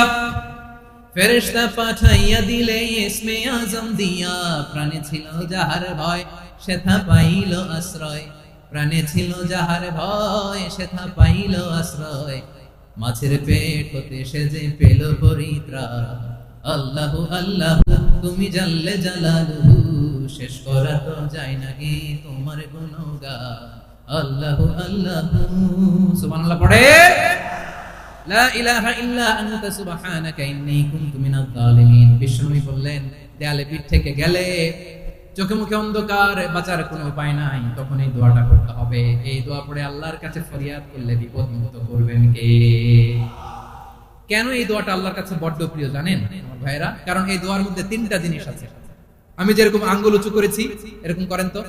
ফেরেশতা পাঠাইয়া দিলে ইসমে আযম দিয়া। প্রাণে ছিল যাহার ভয় সেথা পাইল আশ্রয়, প্রাণে ছিল যাহার ভয় সেথা পাইল আশ্রয়। মাছের পেট হতে সে যে পেল পরিত্রাণ। আল্লাহু আল্লাহু তুমি জাল্লে জালালুহু, শেষ করা তো যায় নাকি তোমার গুণগান। আল্লাহু আল্লাহু, সুবহানাল্লাহ পড়ে। লা ইলাহা ইল্লা আনতা সুবহানাকা ইন্নী কুনতু মিনাজ জালিমিন। বিষ্ণু বললেন দেয়ালে পিঠ থেকে গেলে, চোখে মুখে অন্ধকার, বাঁচার কোনো উপায় নাই, তখন এই দোয়াটা করতে হবে। এই দোয়া পড়ে আল্লাহর কাছে ফরিয়াদ করলে বিপদ মুক্ত করবেন কে? কেন এই দোয়াটা আল্লাহর কাছে বড্ড প্রিয় জানেন আমার ভাইরা? কারণ এই দোয়ার মধ্যে 3টা জিনিস আছে। আমি যেরকম আঙ্গুল উঁচু করেছি এরকম করেন তো।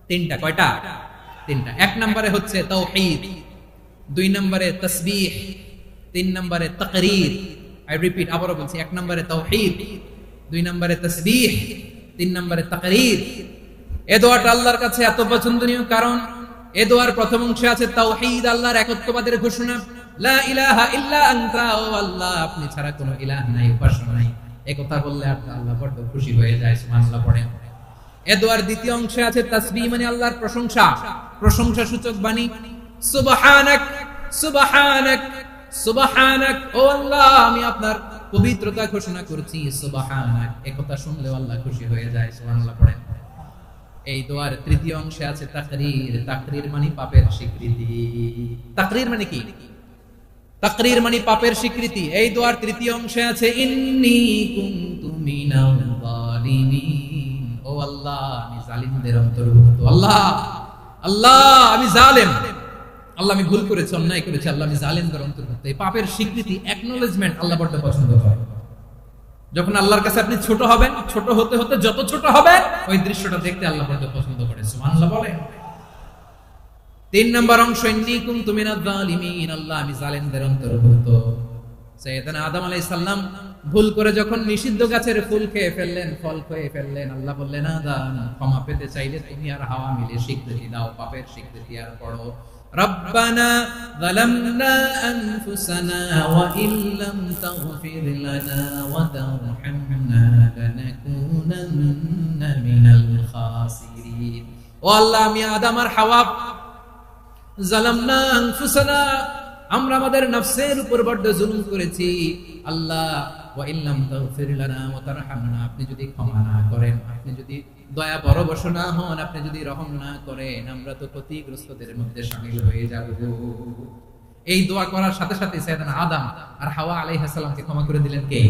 3টা। কয়টা? 3টা। 1 নম্বরে হচ্ছে তাওহীদ, 2 নম্বরে তাসবিহ, 3 নম্বরে তাকরীর। আই রিপিট, আবারো বলছি, 1 নম্বরে তাওহীদ, 2 নম্বরে তাসবিহ, 3 নম্বরে তাকরীর। এই দোয়াটা আল্লাহর কাছে এত পছন্দনীয় কারণ এই দোয়ার প্রথম অংশে আছে তাওহীদ, আল্লাহর একত্ববাদের ঘোষণা। লা ইলাহা ইল্লা আনতা, ও আল্লাহ আপনি ছাড়া কোনো ইলাহ নাই, উপাস্য নাই। এই কথা বললে আল্লাহ বড় খুশি হয়ে যায়, সুবহানাল্লাহ পড়েন। এই দোয়ার দ্বিতীয় অংশে আছে তাসবিহ, মানে আল্লাহর প্রশংসা, প্রশংসা সূচক বাণী। সুবহানাক সুবহানাক সুবহানাক, ও আল্লাহ আমি আপনার পবিত্রতা ঘোষণা করছি, সুবহানাক। এই কথা শুনলে আল্লাহ খুশি হয়ে যায়, সুবহানাল্লাহ পড়েন। এই দোয়ার তৃতীয় অংশে আছে তাকরীর, তাকরীর মানে পাপের স্বীকৃতি। তাকরীর মানে কি? তাকরীর মানে পাপের স্বীকৃতি। এই দোয়ার তৃতীয় অংশে আছে ইন্নী কুনতু মিনাল জালিমিন, ও আল্লাহ আমি জালিমদের অন্তর্ভুক্ত। আল্লাহ আল্লাহ আমি জালেম, আল্লাহ আমি ভুল করেছি, অন্যায় করেছি, আল্লাহ আমি জালিমদের অন্তর্ভুক্ত। এই পাপের স্বীকৃতি, অ্যাকনলেজমেন্ট আল্লাহ বড় পছন্দ করেন। যখন আল্লাহর কাছে আপনি ছোট হবেন, ছোট হতে হতে যত ছোট হবেন ওই দৃশ্যটা দেখতে আল্লাহ বড় পছন্দ করে, সুবহানাল্লাহ বলেন। 3 নম্বর অংশ ইন্নী কুনতু মিনাজ জালিমিন, আল্লাহ আমি জালিমদের অন্তর্ভুক্ত। সাইয়েদনা আদম আলাইহিস সালাম ভুল করে যখন নিষিদ্ধ গাছের ফুল খেয়ে ফেললেন, ফল খেয়ে ফেললেন, আল্লাহ বললেন আদম, ক্ষমা পেতে চাইলে তুমি আর হাওয়া মিলে স্বীকৃতি দাও, পাপের স্বীকৃতি আর পড়ো, রব্বানা যালামনা আনফুসানা ওয়া ইল্লাম তাগফির লানা ওয়া তারহামনা লানাকুনান্না মিনাল খাসিরিন। ও আল্লাহ, আমি আদম আর হাওয়া যালামনা আনফুসানা, আমরা আমাদের নফসের উপর বড় জুলুম করেছি। আল্লাহ, ওয়া ইল্লাম তাগফির লানা ওয়া তারহামনা, আপনি যদি ক্ষমা না করেন, আপনি যদি দয়া পরবশ না হন, আপনি যদি রহম না করেন, আমরা তো ক্ষতিগ্রস্তদের মধ্যে শামিল হয়ে যাব। এই দোয়া করার সাথে সাথে সাইয়েদনা আদম আর হাওয়া আলাইহিস সালামকে ক্ষমা করে দিলেন কে?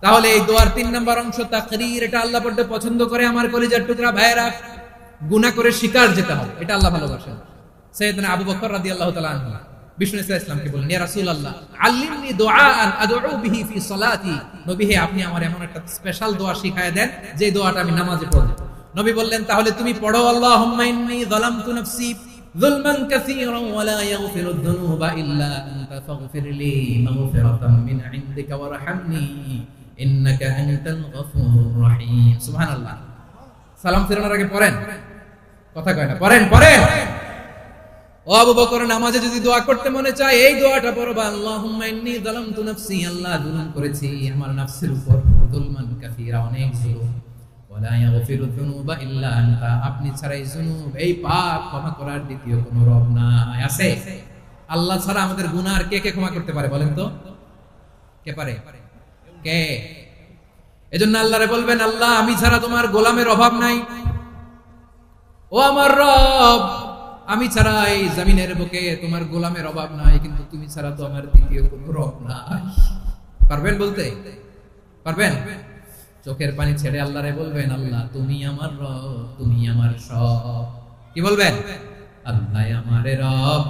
তাহলে এই দোয়ার 3 নম্বর অংশ তাকরীর, এটা আল্লাহ বড় পছন্দ করে। আমার কলিজার টুকরা ভাইয়েরা, গুনাহ করে শিকার যেতে হবে, এটা আল্লাহ ভালোবাসেন। সাইয়েদনা আবু বকর রাদিয়াল্লাহু তাআলা আনহু বিষ্ণু ইসলামকে বললেন, ইয়া রাসূলুল্লাহ আল্লিমনি দুআআন আদউ বিহি ফি সালাতি, নবী হে, আপনি আমার এমন একটা স্পেশাল দোয়া শিখায় দেন যে দোয়াটা আমি নামাজে পড়ব। নবী বললেন, তাহলে তুমি পড়ো, আল্লাহুম্মা ইন্নী যালামতু নাফসি যুলমান কাসীরান ওয়া লা ইয়াগফিরুদ যুনুবা ইল্লা আনতা ফাগফিরলি মাগফিরাতাম মিন ইনদিকা ওয়ারহামনি ইন্নাকা আনতাল গফুরুর রহিম। সুবহানাল্লাহ। সালাম ফেরানোর আগে পড়েন, কথা কয় না, পড়েন পড়েন। ও আবু বকর, নামাজে যদি দোয়া করতে মনে চায় এই দোয়াটা পড়বা, আল্লাহুম্মা ইন্নী যালামতু নাফসি, আল্লাহ জুলুম করেছি আমার নফসের উপর, যুলমান কাসীরা, অনেক জুলুম, ওয়া লা ইয়াগফিরুয যুনুবা ইল্লা আনতা, আপনি ছাড়া এই জুনুব, এই পাপ ক্ষমা করার দ্বিতীয় কোনো রব নাই। আছে? আল্লাহ ছাড়া আমাদের গুনাহ আর কে কে ক্ষমা করতে পারে বলেন তো? কে পারে? কে? এজন্য আল্লাহরে বলবেন, আল্লাহ আমি ছাড়া তোমার গোলামের অভাব নাই, ও আমার রব, আমি ছাড়া এই জমিনের বুকে তোমার গোলামের অভাব নাই, কিন্তু তুমি ছাড়া তো আমার দ্বিতীয় কোনো রব নাই। পারবেন বলতে? পারবেন? চোখের পানি ছেড়ে আল্লাহরে বলবেন, আল্লাহ তুমি আমার রব, তুমি আমার সব। কি বলবেন? আল্লাহ আমারে রব।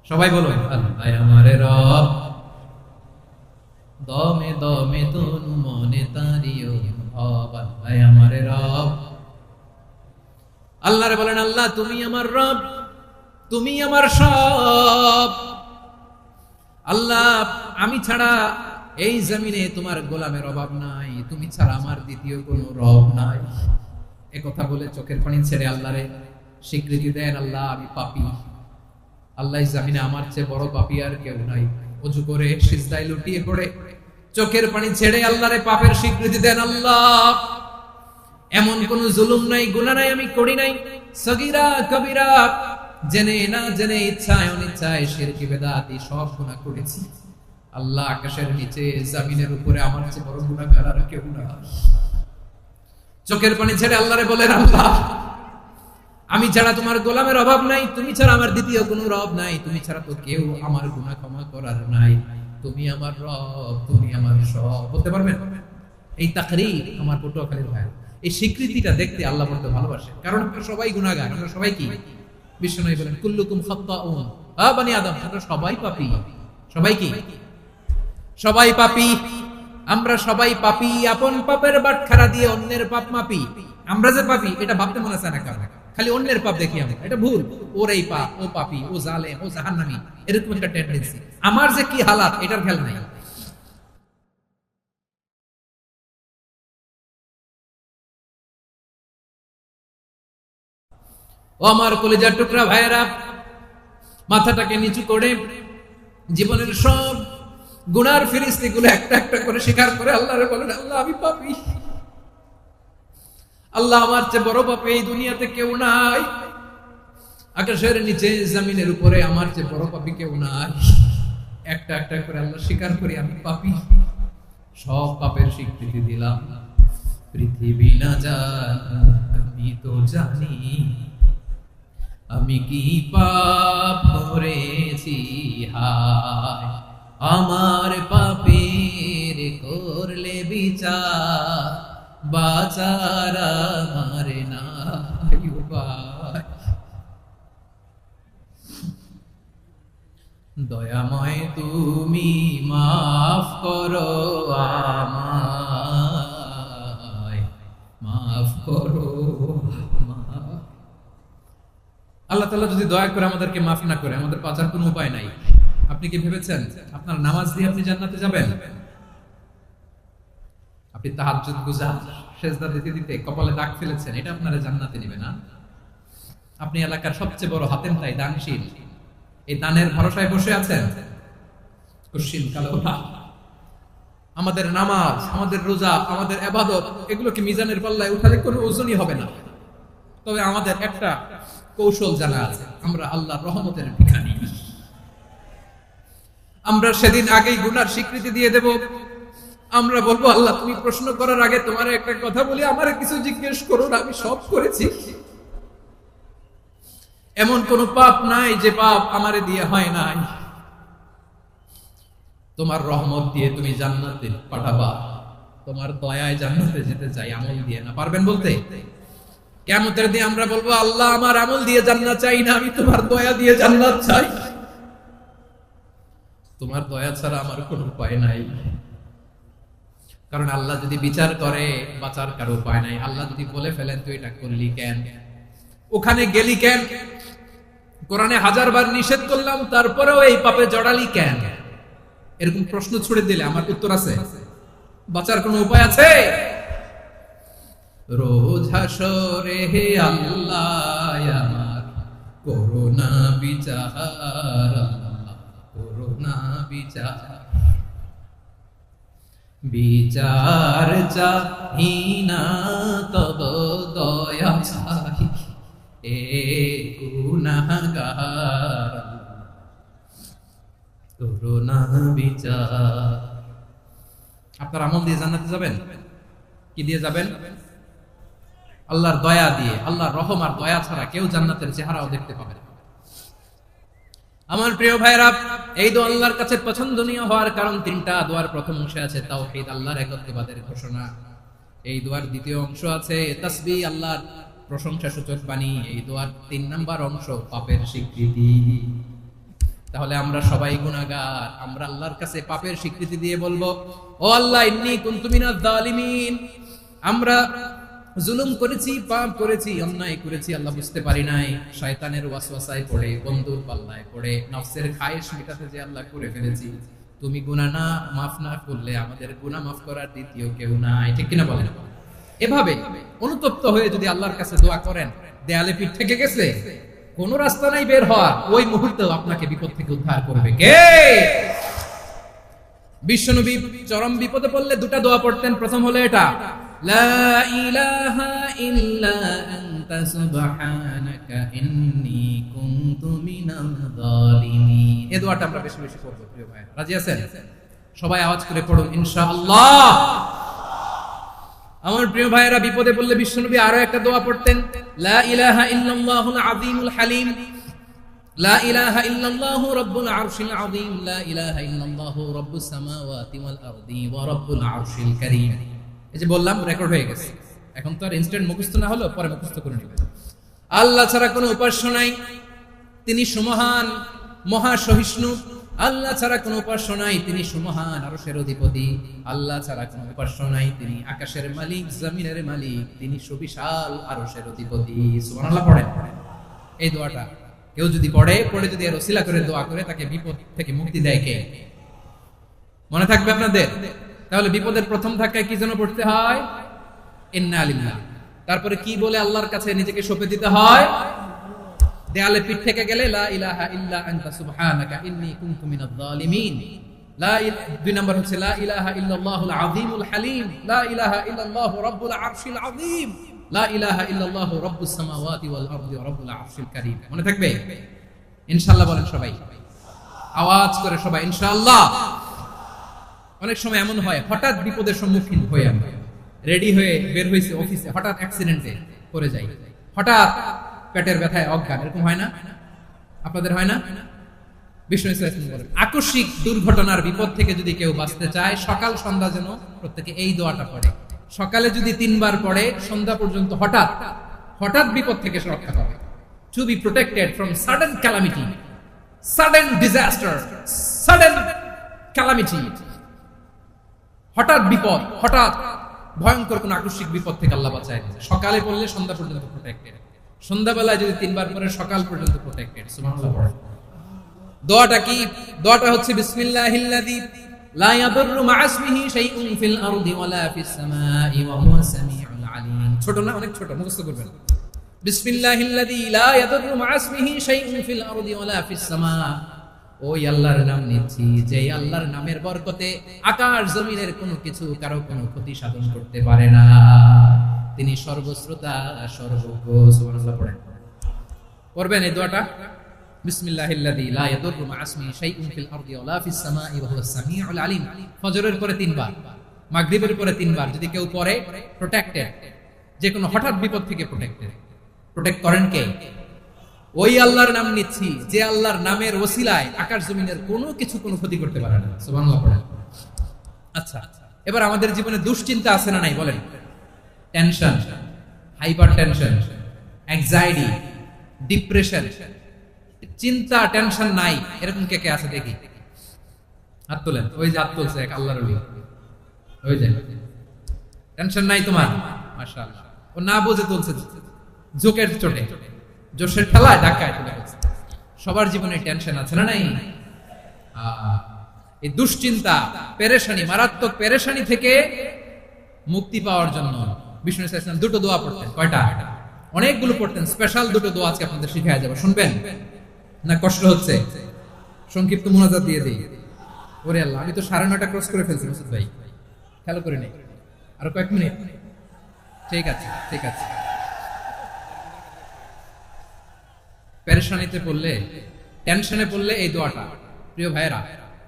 সবাই বলুন, আল্লাহ আমারে রব, দমে দমে তনু মনে তারি অনুভব, আল্লাহ আমারে রব। আল্লাহরে বলেন, আল্লাহ তুমি আমার রব, তুমি আমার সব। আল্লাহ আমি ছাড়া এই জমিনে তোমার গোলামের অভাব নাই, তুমি ছাড়া আমার দ্বিতীয় কোনো রব নাই। একথা বলে চোখের পানি ছেড়ে আল্লাহরে স্বীকৃতি দেন, আল্লাহ আমি পাপী, আল্লাহ জমিনে আমার চেয়ে বড় পাপী আর কেউ নাই। ওযু করে সিজদায় লুটিয়ে পড়ে চোখের পানি ছেড়ে আল্লাহরে পাপের স্বীকৃতি দেন, আল্লাহ এমন কোন জুলুম নাই, গুনাহ নাই আমি করি নাই, সগীরা কবিরা, জেনে না জেনে, ইচ্ছায় অনিচ্ছায়, শিরকি বিদআতি সব গুনাহ করেছি। আল্লাহ আকাশের নিচে জমিনের উপরে আমার চেয়ে বড় গুনাহগার আর কেউ না। চোখের পানি ছেড়ে আল্লাহরে বলেন, আল্লাহ আমি ছাড়া তোমার গোলামের অভাব নাই, তুমি ছাড়া আমার দ্বিতীয় কোনো রব নাই, তুমি ছাড়া তো কেউ আমার গুনাহ ক্ষমা করার নাই, তুমি আমার রব, তুমি আমার সব। বলতে পারবেন? এই তাকরীর আমার পটুয়াখালীর ভাই, এই স্বীকৃতিটা দেখতে আল্লাহ বলতে ভালোবাসে, কারণ আমরা সবাই গুনাহগার, আমরা সবাই কি? বিষ্ণু বলেন, কুল্লুকুম খাত্তাউন, বনি আদম, আমরা সবাই পাপী। সবাই কি? সবাই পাপী, আমরা সবাই পাপী। আপন পাপের বাটখারা দিয়ে অন্যের পাপ মাপি। আমরা যে পাপী এটা ভাবতে মনে চায় না কারণ, খালি অন্যের পাপ দেখি আমরা, এটা ভুল। ওর এই পাপ, ও পাপী, ও জালেম, ও জাহান্নামী, এরকম একটা টেন্ডেন্সি। আমার যে কি হালাত এটার খেয়াল নাই। ও আমার কলিজার টুকরা ভাইয়েরা, মাথাটাকে নিচু করে জীবনের সব গুনার ফিরিস্তিগুলো একটা একটা করে স্বীকার করে আল্লাহরে বলেন, আল্লাহ আমি পাপী, আল্লাহ আমার চেয়ে বড় পাপী এই দুনিয়াতে কেউ নাই, আকাশের নিচে জমিনের উপরে আমার চেয়ে বড় পাপী কেউ নাই। একটা একটা করে আল্লাহ স্বীকার করি আমি পাপী, সব পাপের স্বীকৃতি দিলাম। পৃথিবী না জানে আমি তো জানি, আমি কি পাপ করেছি, হায় আমার পাপের করলে বিচার, বাঁচার আমার নাই উপায়। দয়াময় তুমি মাফ করো আমায়, মাফ করো। আল্লাহ তাআলা যদি দয়া করে আমাদেরকে মাফ না করে, আমাদের বাঁচার কোনো উপায় নাই। আপনি কি ভেবেছেন আপনার নামাজ দিয়ে আপনি জান্নাতে যাবেন? আপনি তাহাজ্জুদ গুজার সেজদা দিতে দিতে কপালে দাগ ফেলেছেন, এটা আপনারে জান্নাতে নেবে না। আপনি এলাকার সবচেয়ে বড় হাতেম তাই দানশীল, এই দানের ভরসায় বসে আছেন। কুশিন কালো আমাদের নামাজ, আমাদের রোজা, আমাদের ইবাদত, এগুলোকে মিজানের পাল্লায় উঠালে কোনো ওজনই হবে না। তবে আমাদের একটা কৌশল জানা আছে, আমরা আল্লাহর রহমতের ভিখারি। আমরা সেদিন আগেই গুনার স্বীকৃতি দিয়ে দেব। আমরা বলবো, আল্লাহ তুমি প্রশ্ন করার আগে তোমার একটা কথা বলি, আমার কিছু জিজ্ঞেস করুন, আমি সব করেছি। এমন কোন পাপ নাই যে পাপ আমারে দিয়ে হয় নাই। তোমার রহমত দিয়ে তুমি জান্নাতে পাঠাবা, তোমার দয়ায় জান্নাতে যেতে চাই, আমল দিয়ে না। পারবেন বলতে? কিয়ামতের দিন আমরা বলবো, আল্লাহ আমার আমল দিয়ে জান্নাত চাই না, আমি তোমার দয়া দিয়ে জান্নাত চাই। তোমার দয়া ছাড়া আমার কোনো উপায় নাই। কারণ আল্লাহ যদি বিচার করে বাঁচার কারো উপায় নাই। আল্লাহ যদি বলে ফেলেন তুই এটা করলি কেন, ওখানে গেলি কেন, কোরআনে 1000 বার নিষেধ করলাম তারপরেও এই পাপে জড়ালি কেন, এরকম প্রশ্ন ছুড়ে দিলে আমার উত্তর আছে? বাঁচার কোনো উপায় আছে? রোজ হাসরে হে আল্লাহ আমার করুণা বিচার, করুণা বিচার, বিচার চাহি না তব দয়া চাহি, এ গুনাহগার করুণা বিচার। আপনার আমল দিয়ে জান্নাতে যাবেন? কি দিয়ে যাবেন? আল্লাহর দয়া দিয়ে। আল্লাহর রহম আর দয়া ছাড়া কেউ জান্নাতের চেহারাও দেখতে পাবে না। আমার প্রিয় ভাইরা, এই দোয়া আল্লাহর কাছে পছন্দনীয় হওয়ার কারণ তিনটা। দোয়ার প্রথম অংশে আছে তাওহীদ, আল্লাহর একত্ববাদের ঘোষণা। এই দোয়ার দ্বিতীয় অংশ আছে তাসবিহ, আল্লাহর প্রশংসা সূচক বাণী। এই দোয়ার 3 নাম্বার অংশ পাপের স্বীকৃতি। তাহলে আমরা সবাই গুনাহগার, আমরা আল্লাহর কাছে পাপের স্বীকৃতি দিয়ে বলবো, ও আল্লাহ ইন্নী কুনতু মিনাজ জালিমিন, আমরা জুলুম করেছি, পাপ করেছি, অন্যায় করেছি, আল্লাহ বুঝতে পারি নাই, শয়তানের ওয়াসওয়াসায় পড়ে, বন্ধুর পাল্লায় পড়ে, নফসের খায়েশ মেটাতে যে আল্লাহ করে ফেলেছি। তুমি গুনাহ না মাফ না করলে আমাদের গুনাহ মাফ করার দ্বিতীয় কেউ নাই। ঠিক কিনা বলেন? এভাবে অনুতপ্ত হয়ে যদি আল্লাহর কাছে দোয়া করেন, দেয়ালে পিঠ থেকে গেছে, কোন রাস্তা নাই বের হওয়ার, ওই মুহূর্তে আপনাকে বিপদ থেকে উদ্ধার করবে কে? বিশ্বনবী চরম বিপদে পড়লে দুটা দোয়া পড়তেন। প্রথম হলো এটা, লা ইলাহা ইল্লা আনতা সুবহানাকা ইন্নী কুনতু মিনাল যালিমিন। এই দোয়াটা আমরা বেশি বেশি করব প্রিয় ভাই। রাজি আছেন? সবাই আওয়াজ করে পড়ুন ইনশাআল্লাহ। আমার প্রিয় ভাইয়েরা, বিপদে পড়লে বিশ্বনবী আরো একটা দোয়া পড়তেন, লা ইলাহা ইল্লাল্লাহুল আযীমুল হালিম, লা ইলাহা ইল্লাল্লাহু রাব্বুল আরশিল আযীম, লা ইলাহা ইল্লাল্লাহু রাব্বুস সামাওয়াতি ওয়াল আরদি ওয়া রাব্বুল আরশিল কারীম। এই যে বললাম, রেকর্ড হয়ে গেছে, এখন তো আর ইনস্ট্যান্ট মুখস্থ না হলো, পরে মুখস্থ করে নেবেন। আল্লাহ ছাড়া কোনো উপাস্য নাই, তিনি সুমহান, মহা সহিষ্ণু। আল্লাহ ছাড়া কোনো উপাস্য নাই, তিনি সুমহান, আরশের অধিপতি। আল্লাহ ছাড়া কোনো উপাস্য নাই, তিনি আকাশের মালিক, জমিনের মালিক, তিনি সুবিশাল আরশের অধিপতি। সুবহানাল্লাহ পড়েন। এই দোয়াটা কেউ যদি পড়ে যদি এর ওসিলা করে দোয়া করে, তাকে বিপদ থেকে মুক্তি দেয় কে? মনে থাকবে আপনাদের? তাহলে বিপদের প্রথম ধাক্কায় কি যেন পড়তে হয়? ইন্না লিল্লাহ। তারপরে কি বলে আল্লাহর কাছে নিজেকে সঁপে দিতে হয়? দেয়ালে পিঠ থেকে গেলে লা ইলাহা ইল্লা আনতা সুবহানাকা ইন্নী কুনতু মিনাজ জালিমিন। দুই নম্বর হচ্ছে লা ইলাহা ইল্লাল্লাহুল আযীমুল হালিম, লা ইলাহা ইল্লাল্লাহু রাব্বুল আরশিল আযীম, লা ইলাহা ইল্লাল্লাহু রাব্বুস সামাওয়াতি ওয়াল আরদি ওয়া রাব্বুল আরশিল কারীম। মনে থাকবে? ইনশাআল্লাহ বলেন সবাই, আওয়াজ করে সবাই ইনশাআল্লাহ। অনেক সময় এমন হয়, হঠাৎ বিপদের সম্মুখীন হয়ে আমি রেডি হয়ে বের হয়েছে অফিসে, হঠাৎ অ্যাক্সিডেন্টে পড়ে যাই, হঠাৎ পেটের ব্যথায় অজ্ঞান, এরকম হয় না? আপনাদের হয় না? বিষ্ণু ইসলাম বলেন, আকস্মিক দুর্ঘটনার বিপদ থেকে যদি কেউ বাঁচতে চায়, সকাল সন্ধ্যা যেন প্রত্যেকে এই দোয়াটা পড়ে। সকালে যদি 3 বার পড়ে, সন্ধ্যা পর্যন্ত হঠাৎ হঠাৎ বিপদ থেকে সে রক্ষা পাবে। To be protected from sudden calamity, sudden disaster, sudden calamity. হঠাৎ বিপদ, হঠাৎ ভয়ঙ্কর কোন আকস্মিক বিপদ থেকে আল্লাহ বাঁচায়। সকালে পড়লে সন্ধ্যা পর্যন্ত প্রোটেক্টেড, সন্ধ্যাবেলায় যদি 3 বার পরে সকাল পর্যন্ত প্রোটেক্টেড। সুবহানাল্লাহ। দোয়াটা কি? দোয়াটা হচ্ছে বিসমিল্লাহিল্লাযী লা ইয়াদুররু মা ইসমিহি শাইউন ফিল আরদি ওয়ালা ফিস সামাই ওয়া হুয়াস সামিউল আলিম। ছোট না, অনেক ছোট, মুখস্থ করবেন। বিসমিল্লাহিল্লাযী লা ইয়াদুররু মা ইসমিহি শাইউন ফিল আরদি ওয়ালা ফিস সামা। ওই আল্লাহর নাম নিচ্ছি, যে আল্লাহর নামের বরকতে আকাশ জমিনের কোনো কিছু কারো কোনো ক্ষতি সাধন করতে পারে না। তিনি সর্বশ্রোতা, সর্বজ্ঞ। সুবহানাল্লাহ পড়েন, পড়বেন এই দোয়াটা। বিসমিল্লাহিল্লাযী লা ইয়াদুররু মা ইসমিহি শাইউন ফিল আরদি ওয়ালা ফিস সামাই ওয়া হুয়াস সামিউল আলিম। ফজরের পরে 3 বার, মাগরিবের পরে 3 বার যদি কেউ পড়ে, প্রোটেক্টেড, যে কোনো হঠাৎ বিপদ থেকে প্রোটেক্টেড। প্রোটেক্ট করেন কে? ওই আল্লাহর নাম নিচ্ছি, যে আল্লাহর নামের ওসিলায় আকাশ জমিনের কোনো কিছু কোনো ক্ষতি করতে পারে না। সুবহানাল্লাহ পড়েন। আচ্ছা, এবার আমাদের জীবনে দুশ্চিন্তা আছে না নাই বলেন? Tension, hyper tension, anxiety, depression, চিন্তা, টেনশন নাই, এরকম কে কে আছে দেখি? হাত তোলেন। ওই যে হাত তুলছে এক আল্লাহর ওলি, ওই যে টেনশন নাই তোমার, মাশাআল্লাহ। ও না বুঝে তুলছে, জোকের চোটে, জোশের ঠেলায় ধাক্কায় তুলে ফেলছে। সবার জীবনে টেনশন আছে না নাই? এই দুশ্চিন্তা, পেরেশানি, মারাত্মক পেরেশানি থেকে মুক্তি পাওয়ার জন্য বিষ্ণু সাল্লাল্লাহু আলাইহি ওয়াসাল্লাম দুটো দোয়া পড়তেন। কয়টা? অনেকগুলো পড়তেন। স্পেশাল দুটো দোয়া আজকে আপনাদের শিখায়া যাব, শুনবেন না? কষ্ট হচ্ছে? সংক্ষিপ্ত মুনাজাত দিয়ে দেই। ওরে আল্লাহ, আমি তো 9:30 ক্রস করে ফেলছি মাসুদ ভাই, খেয়াল করে নেই। আরো কয়েক মিনিট। ঠিক আছে, ঠিক আছে। পেরেশানিতে পড়লে, টেনশনে পড়লে এই দোয়াটা, প্রিয় ভাইরা,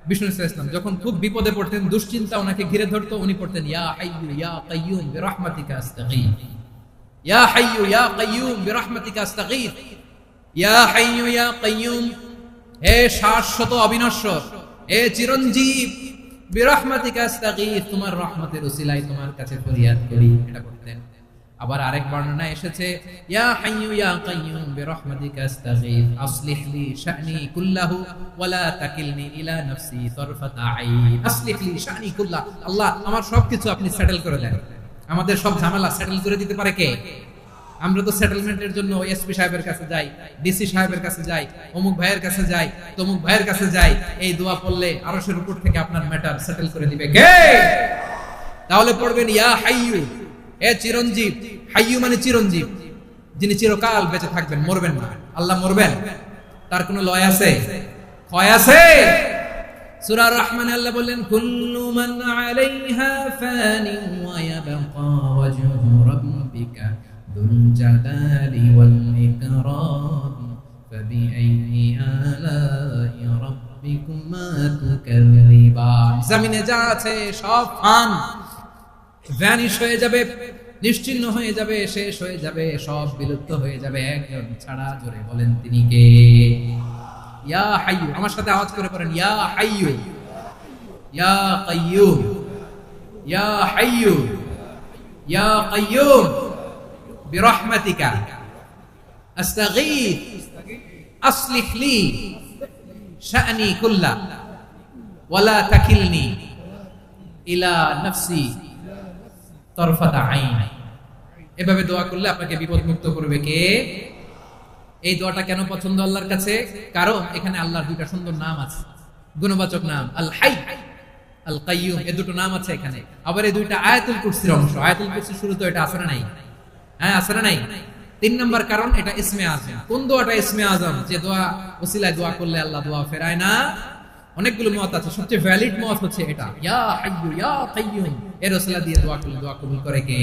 বিষ্ণু সাল্লাল্লাহু আলাইহি ওয়াসাল্লাম যখন খুব বিপদে পড়তেন, দুশ্চিন্তা ওনাকে ঘিরে ধরতো, উনি পড়তেন ইয়া হাইয়্যু ইয়া কাইয়্যুম বিরহমাতিকা আস্তাগীথ। ইয়া হাইয়্যু ইয়া কাইয়্যুম বিরহমাতিকা আস্তাগীথ। ইয়া হাইয়্যু ইয়া কাইয়্যুম, হে শাশ্বত অবিনশ্বর, হে চিরঞ্জীব, বিরহমাতিকা আস্তাগীথ, তোমার রহমতের উসিলায় তোমার কাছে ফরিয়াদ করি। এটা পড়তেন। আবার আরেক বর্ণনা এসেছে ইয়া হাইয়্যু ইয়া কাইয়্যুম বিরহমাতিকা আস্তাগীথ আসলিহ লি শা'নি কুল্লাহু ওয়া লা তাকিলনি ইলা নাফসি তারফাতা আইন। আসলিহ লি শা'নি কুল্লাহ, আল্লাহ আমার সবকিছু আপনি সেটেল করে দেন। আমাদের সব ঝামেলা সেটেল করে দিতে পারে কে? আমরা তো সেটেলমেন্টের জন্য এসপি সাহেবের কাছে যাই, ডিসি সাহেবের কাছে যাই, অমুক ভাইয়ের কাছে যাই, তমুক ভাইয়ের কাছে যাই। এই দোয়া পড়লে আরশের উপর থেকে আপনার ম্যাটার সেটেল করে দিবে কে? তাহলে পড়বেন ইয়া হাইয়্যু, এ চিরঞ্জীব। হাইয়্যু মানে চিরঞ্জীব, যিনি চিরকাল বেঁচে থাকবেন, মরবেন না। আল্লাহ মরবেন? তার কোনো লয় আছে? ক্ষয় আছে? সূরা রহমানে আল্লাহ বললেন কুল্লু মান আলাইহা ফানি ওয়া ইয়াবকা ওয়াজহু রাব্বিকা যুল জালালি ওয়াল ইকরাম ফাবিআইয়ি আলাই রাব্বিকুমা তুকাযযিবান। জমিনে যা আছে সব ফান, ভ্যানিশ হয়ে যাবে, নিশ্চিহ্ন হয়ে যাবে, শেষ হয়ে যাবে, সব বিলুপ্ত হয়ে যাবে, একজন ছাড়া। জোরে বলেন তিনি কে? ইয়া হাইয়্যু। আমার সাথে আওয়াজ করে পড়েন ইয়া হাইয়্যু ইয়া কাইয়্যুম ইয়া হাইয়্যু ইয়া কাইয়্যুম বিরহমাতিকা আস্তাগীথ আসলিহ লি শা'নি কুল্লাহ ওয়া লা তাকিলনি ইলা নাফসি তারফাতা আইন। এভাবে দোয়া করলে আপনাকে বিপদ মুক্ত করবে কে? এই দোয়াটা কেন পছন্দ আল্লাহর কাছে? কারণ এখানে আল্লাহর দুইটা সুন্দর নাম আছে, গুণবাচক নাম, আল হাই, আল কাইয়ুম। এই দুটো নাম আছে এখানে। আবার এই দুইটা আয়াতুল কুরসির অংশ। আয়াতুল কুরসির শুরুতে এটা আছে না নাই? হ্যাঁ, আছে না নাই? 3 নম্বর কারণ এটা ইসমে আযম। কোন দোয়াটা ইসমে আযম? যে দোয়া ওসিলায় দোয়া করলে আল্লাহ দোয়া ফেরায় না। অনেকগুলো মত আছে, সবচেয়ে ভ্যালিড মত হচ্ছে এটা, ইয়া হাইয়্যু ইয়া কাইয়্যুম। এর ওসিলা দিয়ে দোয়া করলে দোয়া কবুল করে কে?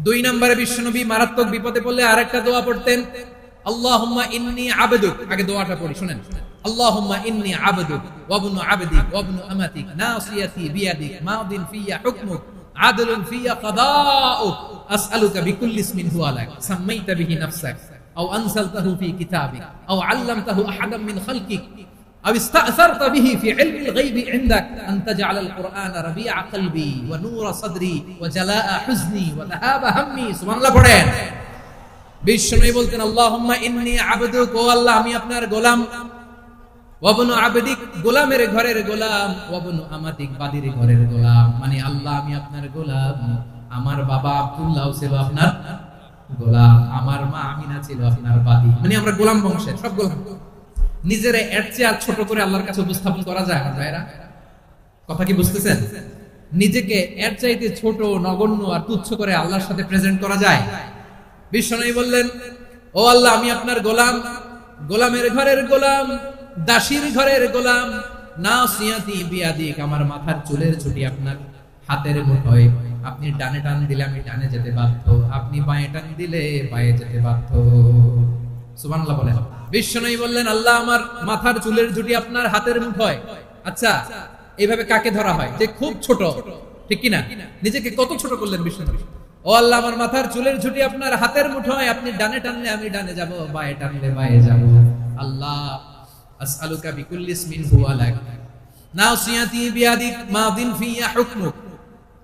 2 নম্বরে বিশ্বনবী মারাত্মক বিপদে পড়লে আরেকটা দোয়া পড়তেন, আল্লাহুম্মা ইন্নী আবদুক। আগে দোয়াটা পড়ি, শুনেন। আল্লাহুম্মা ইন্নী আবদুক ওয়া ইবনু আবদিক ওয়া ইবনু আমাতিক নাসিয়াতি বিয়াদিক মাদিন ফিয়া হুকমুক আদলুন ফিয়া কাদাউক আসআলুকা বিকুল্লি ইসমিন হুয়া লাক সাম্মাইতা বিহি নাফসাক আও আনসালতাহু ফি কিতাবিক আও আল্লামতাহু আহাদাম মিন খালকিক أو استأثرت به في علم الغيب عندك أن تجعل القرآن ربيع قلبي ونور صدري وجلاء حزني وذهاب همي। سبحان الله পড়েন। বিশ্বনবী বলতেন আল্লাহুম্মা ইন্নী আবদুক, ও আল্লাহ আমি আপনার গোলাম, ওয়া ইবনু আবদিক, গোলামের ঘরের গোলাম, ওয়া ইবনু আমাতিক, বাদীর ঘরের গোলাম। মানে আল্লাহ আমি আপনার গোলাম। আমার বাবা আব্দুল্লাহ ছিল আপনার গোলাম, আমার মা আমিনা ছিল আপনার বাদী। মানে আমরা গোলাম বংশের, সব গোলাম। নিজের এর চেয়ে আর ছোট করে আল্লাহর কাছে উপস্থাপন করা যায় না ভাইরা? কথা কি বুঝতেছেন? নিজেকে এর চাইতে ছোট, নগণ্য আর তুচ্ছ করে আল্লাহর সাথে প্রেজেন্ট করা যায়? বিশ্বনবী বললেন, ও আল্লাহ, আমি আপনার গোলাম, গোলামের ঘরের গোলাম, দাসীর ঘরের গোলাম। নাসিয়াতি বিয়াদিক, আমার মাথার চুলের ছুটি আপনার হাতের মুঠোয়। আপনি ডানে টান দিলে আমি ডানে যেতে বাধ্য, আপনি বাঁয়ে টান দিলে বাঁয়ে যেতে বাধ্য। সুবহানাল্লাহ বলেন। বিশ্বনবী বললেন, আল্লাহ, আমার মাথার চুলের ঝুঁটি আপনার হাতের মুঠোয়। আচ্ছা, এইভাবে কাকে ধরা হয়? যে খুব ছোট, ঠিক কিনা? নিজেকে কত ছোট করলেন বিশ্বনবী। ও আল্লাহ, আমার মাথার চুলের ঝুঁটি আপনার হাতের মুঠোয়, আপনি ডানে টানলে আমি ডানে যাব, বাঁয়ে টানলে বাঁয়ে যাব। আল্লাহ, আসআলুকা বিকুল্লি ইসমিন হুয়া লাক, নাসিয়াতি বিয়াদিক, মাদিন ফিয়া হুকমুক।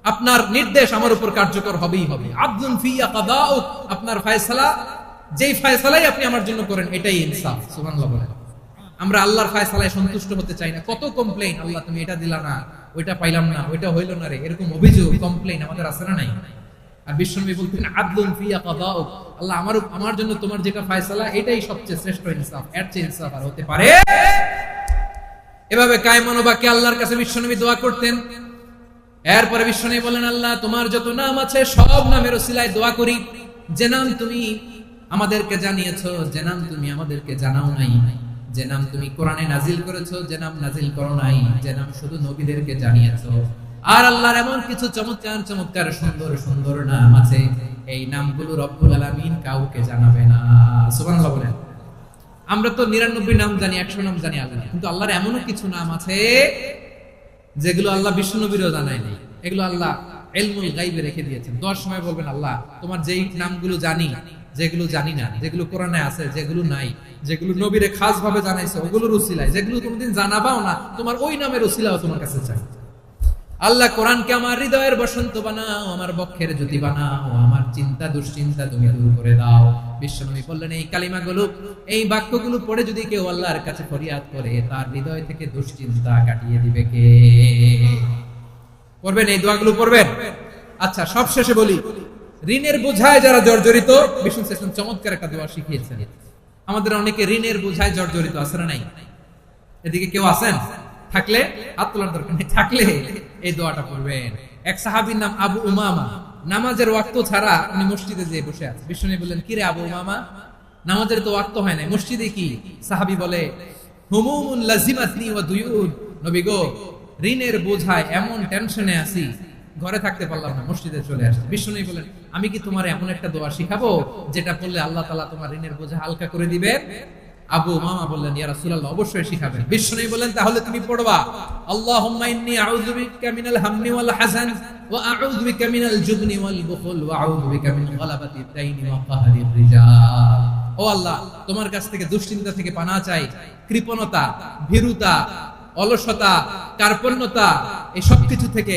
আপনার নির্দেশ আমার উপর কার্যকর হবেই হবে। আদলুন ফিয়া কাদাউক, আপনার ফয়সালা, যেই ফয়সালাই আপনি আমার জন্য করেন এটাই ইনসাফ। সুবহানাল্লাহ বলেন। আমরা আল্লাহর ফয়সালায় সন্তুষ্ট হতে চাই না। কত কমপ্লেইন, আল্লাহ তুমি এটা দিলা না, ওইটা পাইলাম না, ওইটা হইল না রে, এরকম অভিযোগ, কমপ্লেইন আমাদের আছে না নাই? আর বিশ্বনবী বলতেন, আদলুন ফিয়া কাদাউক, আল্লাহ আমার জন্য তোমার যেটা ফয়সালা এটাই সবচেয়ে শ্রেষ্ঠ ইনসাফ, এর চেয়ে ইনসাফ আর হতে পারে? এভাবে কায়মান বাক্যে আল্লাহর কাছে বিশ্বনবী দোয়া করতেন। এরপরে বিশ্বনবী বলেন, আল্লাহ, তোমার যত নাম আছে সব নামের ওসিলায় দোয়া করি, যে নাম তুমি আমাদেরকে জানিয়েছো, যে নাম তুমি আমাদেরকে জানাও নাই, যে নাম তুমি কোরআনে নাজিল করেছো, যে নাম নাজিল করো নাই, যে নাম শুধু নবীদেরকে জানিয়েছো। আর আল্লাহর এমন কিছু চমৎকার চমৎকার সুন্দর সুন্দর নাম আছে, এই নামগুলো রব্বুল আলামিন কাউকে জানাবে না। সুবহানাল্লাহ বলেন। আমরা তো 99 নাম জানি, 100 নাম জানি আল্লাহ, কিন্তু আল্লাহর এমনও কিছু নাম আছে যেগুলো আল্লাহ বিশ্বনবীরও জানায় নাই। এগুলো আল্লাহ ইলমুল গায়বে রেখে দিয়েছেন। দোয়ার সময় বলবেন, আল্লাহ, তোমার যেই নামগুলো জানি, যেগুলো জানি না, যেগুলো কোরআনে আছে, যেগুলো নাই, যেগুলো নবীরে খাস ভাবে জানাইছো ওগুলোর উসিলায়, যেগুলো কোনোদিন জানাবাও না, তোমার ওই নামের উসিলাও তোমার কাছে চাই। আল্লাহ, কোরআনকে আমার হৃদয়ের বসন্ত বানাও, আমার বক্ষের জ্যোতি বানাও, আমার চিন্তা দুশ্চিন্তা তুমি দূর করে দাও। বিশ্বনবী বললেন, এই কালিমাগুলো, এই বাক্যগুলো পড়ে যদি কেউ আল্লাহর কাছে ফরিয়াদ করে, তার হৃদয় থেকে দুশ্চিন্তা কাটিয়ে দিবে কে? পড়বেন, এই দোয়াগুলো পড়বেন। আচ্ছা, সব শেষে বলি, ঋণের বোঝায় যারা জর্জরিত, বিষ্ণু ইসলাম চমৎকার একটা দোয়া শিখিয়েছেন। আমাদের অনেকে ঋণের বোঝায় জর্জরিত, আছে না নাই? এদিকে কেউ আছেন? থাকলে হাত তোলার দরকার নেই, থাকলে এই দোয়াটা পড়বেন। এক সাহাবীর নাম আবু উমামা, নামাজের ওয়াক্ত ছাড়া উনি মসজিদে যেয়ে বসে আছে। বিশ্বনবী বললেন, কি রে আবু উমামা, নামাজের তো ওয়াক্ত হয় না, মসজিদে কি? সাহাবী বলে, হুমুমুন লাজিমাতনি ওয়া দুয়ুন, নবী গো, ঋণের বোঝায় এমন টেনশনে আছি, ঘরে থাকতে পারলাম না, মসজিদে চলে আসছে। বিশ্বনবী বলেন, আমি কি তোমার এমন একটা দোয়া শিখাবো যেটা পড়লে আল্লাহ তাআলা তোমার ঋণের বোঝা হালকা করে দিবেন? আবু উমামা বললেন, ইয়া রাসূলুল্লাহ, অবশ্যই শিখাবেন। বিশ্বনবী বলেন, তাহলে তুমি পড়বা, আল্লাহুম্মা ইন্নী আউযু বিকা মিনাল হাম্মি ওয়াল হাযান ওয়া আউযু বিকা মিনাল জুবনি ওয়াল বুখল ওয়া আউযু বিকা মিন গালাবাতিদ দাইনি ওয়া কাহরির রিজাল। ও আল্লাহ, তোমার কাছ থেকে দুশ্চিন্তা থেকে পানাহ চাই, কৃপণতা, ভীরুতা, অলসতা, কার্পণ্যতা, এই সব কিছু থেকে,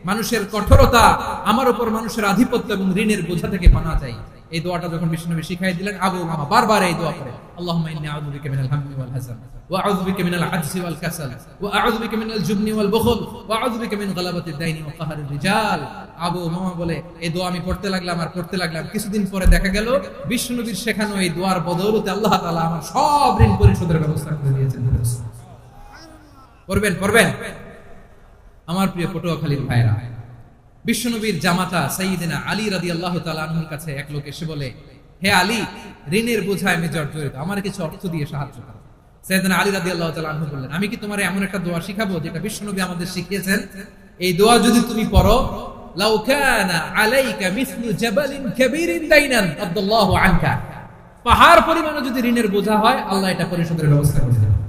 মানুষের কঠোরতা, আমার উপর মানুষের আধিপত্য এবং ঋণের বোঝা থেকে পানাহ চাই। এই দোয়াটা যখন বিশ্বনবী শিখাই দিলেন, আবু উমামা বারবার এই দোয়া করে, আল্লাহুম্মা ইন্নী আউযু বিকা মিনাল হাম্মি ওয়াল হাযান ওয়া আউযু বিকা মিনাল আজজি ওয়াল কাসাল ওয়া আউযু বিকা মিনাল জুবনি ওয়াল বুখল ওয়া আউযু বিকা মিন গালাবাতিদ দাইনি ওয়া কাহরির রিজাল। আবু উমামা বলে, এই দোয়া আমি পড়তে লাগলাম আর পড়তে লাগলাম, কিছুদিন পরে দেখা গেল বিশ্বনবীর শেখানো এই দোয়ার বদৌলতে আল্লাহ তাআলা আমার সব ঋণ পরিশোধের ব্যবস্থা করে দিয়েছেন। পড়বেন, পড়বেন। আমার প্রিয় পটুয়াখালীর ভাইরা, বিশ্বনবীর জামাতা সাইয়্যিদিনা আলী রাদিয়াল্লাহু তাআলা আনহুর কাছে এক লোক এসে বলে, হে আলী, ঋণের বোঝায় আমি জর্জরিত, আমার কিছু অর্থ দিয়ে সাহায্য করো। সাইয়্যিদিনা আলী রাদিয়াল্লাহু তাআলা আনহু বললেন, আমি কি তোমার এমন একটা দোয়া শিখাবো যেটা বিশ্বনবী আমাদের শিখিয়েছেন? এই দোয়া যদি তুমি পড়ো, লাউ কানা আলাইকা মিসলু জাবালিন কাবীরিন দাইনান আদাল্লাহু আনকা, পাহাড় পরিমাণ যদি ঋণের বোঝা হয়, আল্লাহ এটা পরিশোধের ব্যবস্থা করে দেবেন।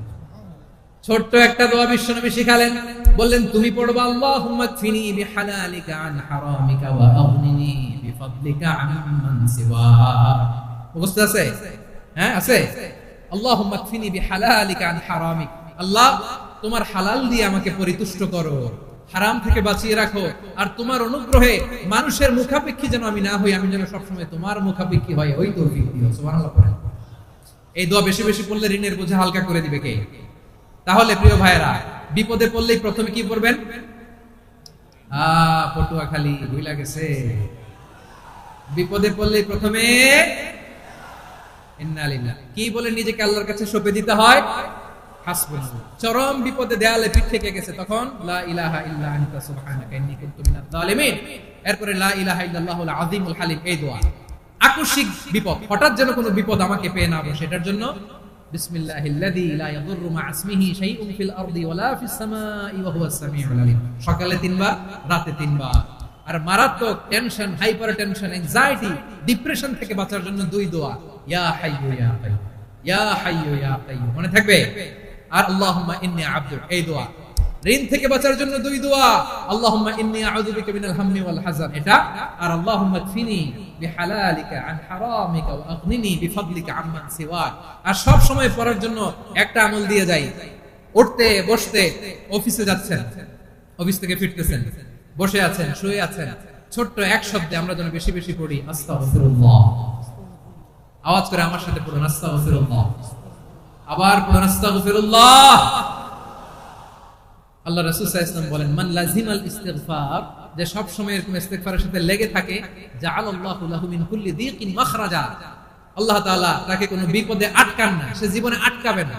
ছোট্ট একটা দোয়া বিশ্বনবী শিখালেন, বললেন, তুমি পড়বা, আল্লাহুম্মা কফিনি বিহালালিকা আন হারামিকা ওয়া আগনিনি বিফাদলিকা আম্মান সিওয়া। মুখস্থ আছে? হ্যাঁ, আছে। আল্লাহুম্মা কফিনি বিহালালিকা আন হারামিক, আল্লাহ, তোমার হালাল দিয়ে আমাকে পরিতুষ্ট করো, হারাম থেকে বাঁচিয়ে রাখো, আর তোমার অনুগ্রহে মানুষের মুখাপেক্ষী যেন আমি না হই, আমি যেন সবসময় তোমার মুখাপেক্ষী হই, ওই তৌফিক দিও। সুবহানাল্লাহ পড়েন। এই দোয়া বেশি বেশি পড়লে ঋণের বোঝা হালকা করে দিবে কে? তাহলে প্রিয় ভাইরা, বিপদে পড়লেই প্রথমে কি পড়বেন? পটুয়াখালী ভুলা গেছে, বিপদে পড়লেই প্রথমে ইন্না লিল্লাহ কি বলে নিজেকে আল্লাহর কাছে সঁপে দিতে হয়? হাসবুনাল্লাহ। চরম বিপদে দেয়ালে পিঠ থেকে গেছে, তখন লা ইলাহা ইল্লা আনতা সুবহানাকা ইন্নী কুনতু মিনাজ জালিমিন। এরপরে লা ইলাহা ইল্লাল্লাহুল আযীমুল হালিম, এই দোয়া। আকস্মিক বিপদ, হঠাৎ যেন কোনো বিপদ আমাকে পেয়ে না বসে, এটার জন্য বিসমিল্লাহিল্লাযী লা ইয়াদুররু মা ইসমিহি শাইউন ফিল আরদি ওয়ালা ফিস সামাই ওয়া হুয়াস সামিউল আলীম। সকালে 3 বার, রাতে 3 বার। আর মারাত্মক tension, hyper tension, anxiety, depression থেকে বাঁচার জন্য 2 দোয়া, ইয়া হাইয়্যু ইয়া কাইয়্যুম, ইয়া হাইয়্যু ইয়া কাইয়্যুম, মনে থাকবে। আর আল্লাহুম্মা ইন্নী আবদুক, এই দোয়া। ঋণ থেকে বাঁচার জন্য 2 দোয়া, আল্লাহুম্মা ইন্নী আউযু বিকা মিনাল হাম্মি ওয়াল হাযান, এটা। আর আল্লাহুম্মা কফিনি বিহালালিকা আন হারামিকা ওয়া আগনিনি বিফাদলিকা আম্মান সিওয়াক। আর সব সময় পড়ার জন্য একটা আমল দিয়ে যাই, উঠতে বসতে, অফিসে যাচ্ছেন, অফিস থেকে ফিরতেছেন, বসে আছেন, শুয়ে আছেন, ছোট্ট এক শব্দে আমরা যেন বেশি বেশি পড়ি আস্তাগফিরুল্লাহ। আওয়াজ করে আমার সাথে পড়ুন আস্তাগফিরুল্লাহ, আবার পড়ুন আস্তাগফিরুল্লাহ। আল্লাহ রাসূল সাল্লাল্লাহু আলাইহি ওয়াসাল্লাম বলেন, মান লাজিমাল ইস্তিগফার, যে সব সময় এরকম ইস্তিগফারের সাথে লেগে থাকে, জাআলাল্লাহু লাহু মিন কুল্লি দীকিন মাখরাজা, আল্লাহ তাআলা তাকে কোনো বিপদে আটকান না, সে জীবনে আটকাবে না।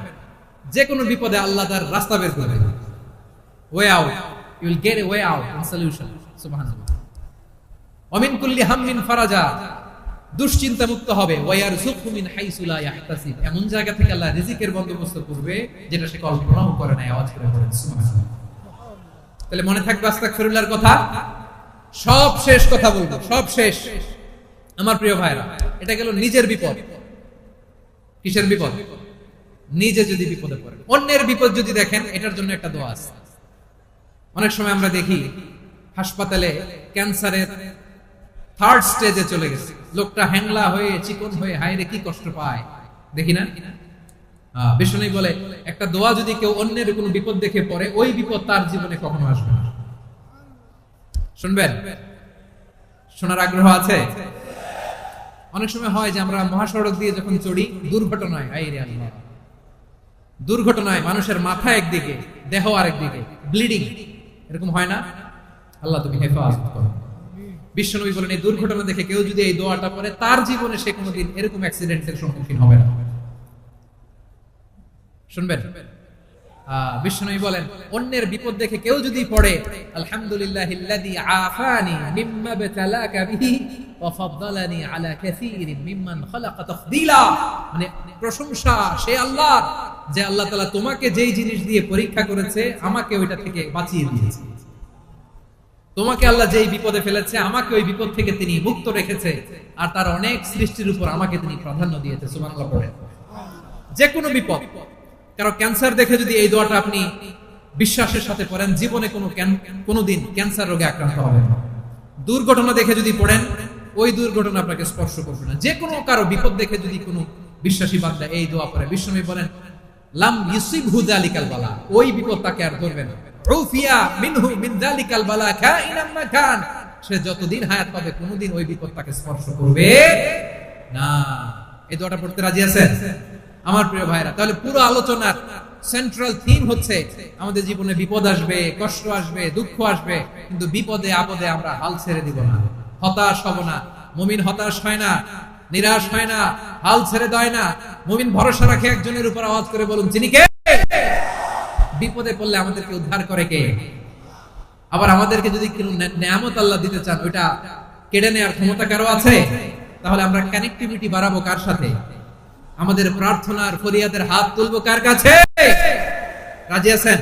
যে কোনো বিপদে আল্লাহ তার রাস্তা বের করে দেবে, way out, you will get a way out and solution. সুবহানাল্লাহ। ওয়া মিন কুল্লি হাম্মিন ফারাজা, দুশ্চিন্তা মুক্ত হবে। ওয়া ইয়ারযুকহু মিন হাইসু লা ইয়াহতাসিব, এমন জায়গা থেকে আল্লাহ রিজিকের বন্দোবস্ত করবে যেটা সে কল্পনাও করে না। আওয়াজ করে পড়েন সুবহানাল্লাহ। তাহলে মনে থাকবে আস্তাগফিরুল্লাহর কথা। সব শেষ কথা বলবো, সব শেষ আমার প্রিয় ভাইরা। এটা গেল নিজের বিপদ। কিসের বিপদ? নিজে যদি বিপদে পড়েন, অন্যের বিপদ যদি দেখেন, এটার জন্য একটা দোয়া আছে। অনেক সময় আমরা দেখি হাসপাতালে ক্যান্সারের 3rd স্টেজে চলে গেছে, লোকটা হ্যাংলা হয়ে, চিকন হয়ে, হায়রে কি কষ্ট পায়, দেখি না? বিষ্ণু বলে, একটা দোয়া যদি কেউ অন্যের কোনো বিপদ দেখে পড়ে, ওই বিপদ তার জীবনে কখনো আসবে না। শুনবেন? শোনার আগ্রহ আছে? অনেক সময় হয় যে আমরা মহাসড়ক দিয়ে যখন চড়ি, দুর্ঘটনায়, আইরে আল্লাহ, দুর্ঘটনায় মানুষের মাথা একদিকে, দেহ আরেকদিকে, ব্লিডিং, এরকম হয় না? আল্লাহ তুমি হেফাজত করো। বিশ্বনবী বলেন, এই দুর্ঘটনা দেখে কেউ যদি এই দোয়াটা পড়ে, তার জীবনে সে কোনোদিন এরকম অ্যাক্সিডেন্টের সম্মুখীন হবে না। শুনবেন? বিশ্বনবী বলেন, অন্যের বিপদ দেখে কেউ যদি পড়ে, আলহামদুলিল্লাহিল্লাযী আফানি মিম্মা বাতালাকা বিহি ওয়া ফাদ্দালানি আলা কাসীরিন মিম্মান খালাকা তাফদীলা, মানে প্রশংসা সে আল্লাহর, যে আল্লাহ তাআলা তোমাকে যেই জিনিস দিয়ে পরীক্ষা করেছে, আমাকে ওইটা থেকে বাঁচিয়ে দিয়েছে। তোমাকে আল্লাহ যেই বিপদে ফেলেছে, আমাকে ওই বিপদ থেকে তিনি মুক্ত রেখেছে, আর তার অনেক সৃষ্টির উপর আমাকে তিনি প্রাধান্য দিয়েছে। সুবহানাল্লাহ পড়েন। যে কোনো বিপদ, কারো ক্যান্সার দেখে যদি এই দোয়াটা আপনি বিশ্বাসের সাথে পড়েন, জীবনে কোনোদিন ক্যান্সার রোগে আক্রান্ত হবেন না। দুর্ঘটনা দেখে যদি পড়েন, ওই দুর্ঘটনা আপনাকে স্পর্শ করবে না। যে কোনো কারো বিপদ দেখে যদি কোনো বিশ্বাসী বান্দা এই দোয়া পড়ে, বিশ্বনবী বলেন, লাম ইউসিবহু যালিকাল বালা, ওই বিপদ তাকে আর ধরবে না। উফিয়া মিনহু মিন যালিকাল বালা কাইনাম মা কান, সে যতদিন হায়াত পাবে কোনোদিন ওই বিপদ তাকে স্পর্শ করবে না। এই দোয়াটা পড়তে রাজি আছেন আমার প্রিয় ভাইরা? তাহলে পুরো আলোচনার সেন্ট্রাল থিম হচ্ছে, আমাদের জীবনে বিপদ আসবে, কষ্ট আসবে, দুঃখ আসবে, কিন্তু বিপদে আপদে আমরা হাল ছেড়ে দিব না, হতাশ হব না। মুমিন হতাশ হয় না, নিরাশ হয় না, হাল ছেড়ে দেয় না। মুমিন ভরসা রাখে একজনের উপর। আওয়াজ করে বলুন, যিনি কে? বিপদে পড়লে আমাদেরকে উদ্ধার করে কে? আবার আমাদেরকে যদি কোনো নেয়ামত আল্লাহ দিতে চান, ওইটা কেড়ে নেওয়ার ক্ষমতা কারো আছে? তাহলে আমরা কানেক্টিভিটি বাড়াবো কার সাথে? আমাদের প্রার্থনার ফরিয়াদের হাত তুলবো কার কাছে? রাজি আছেন?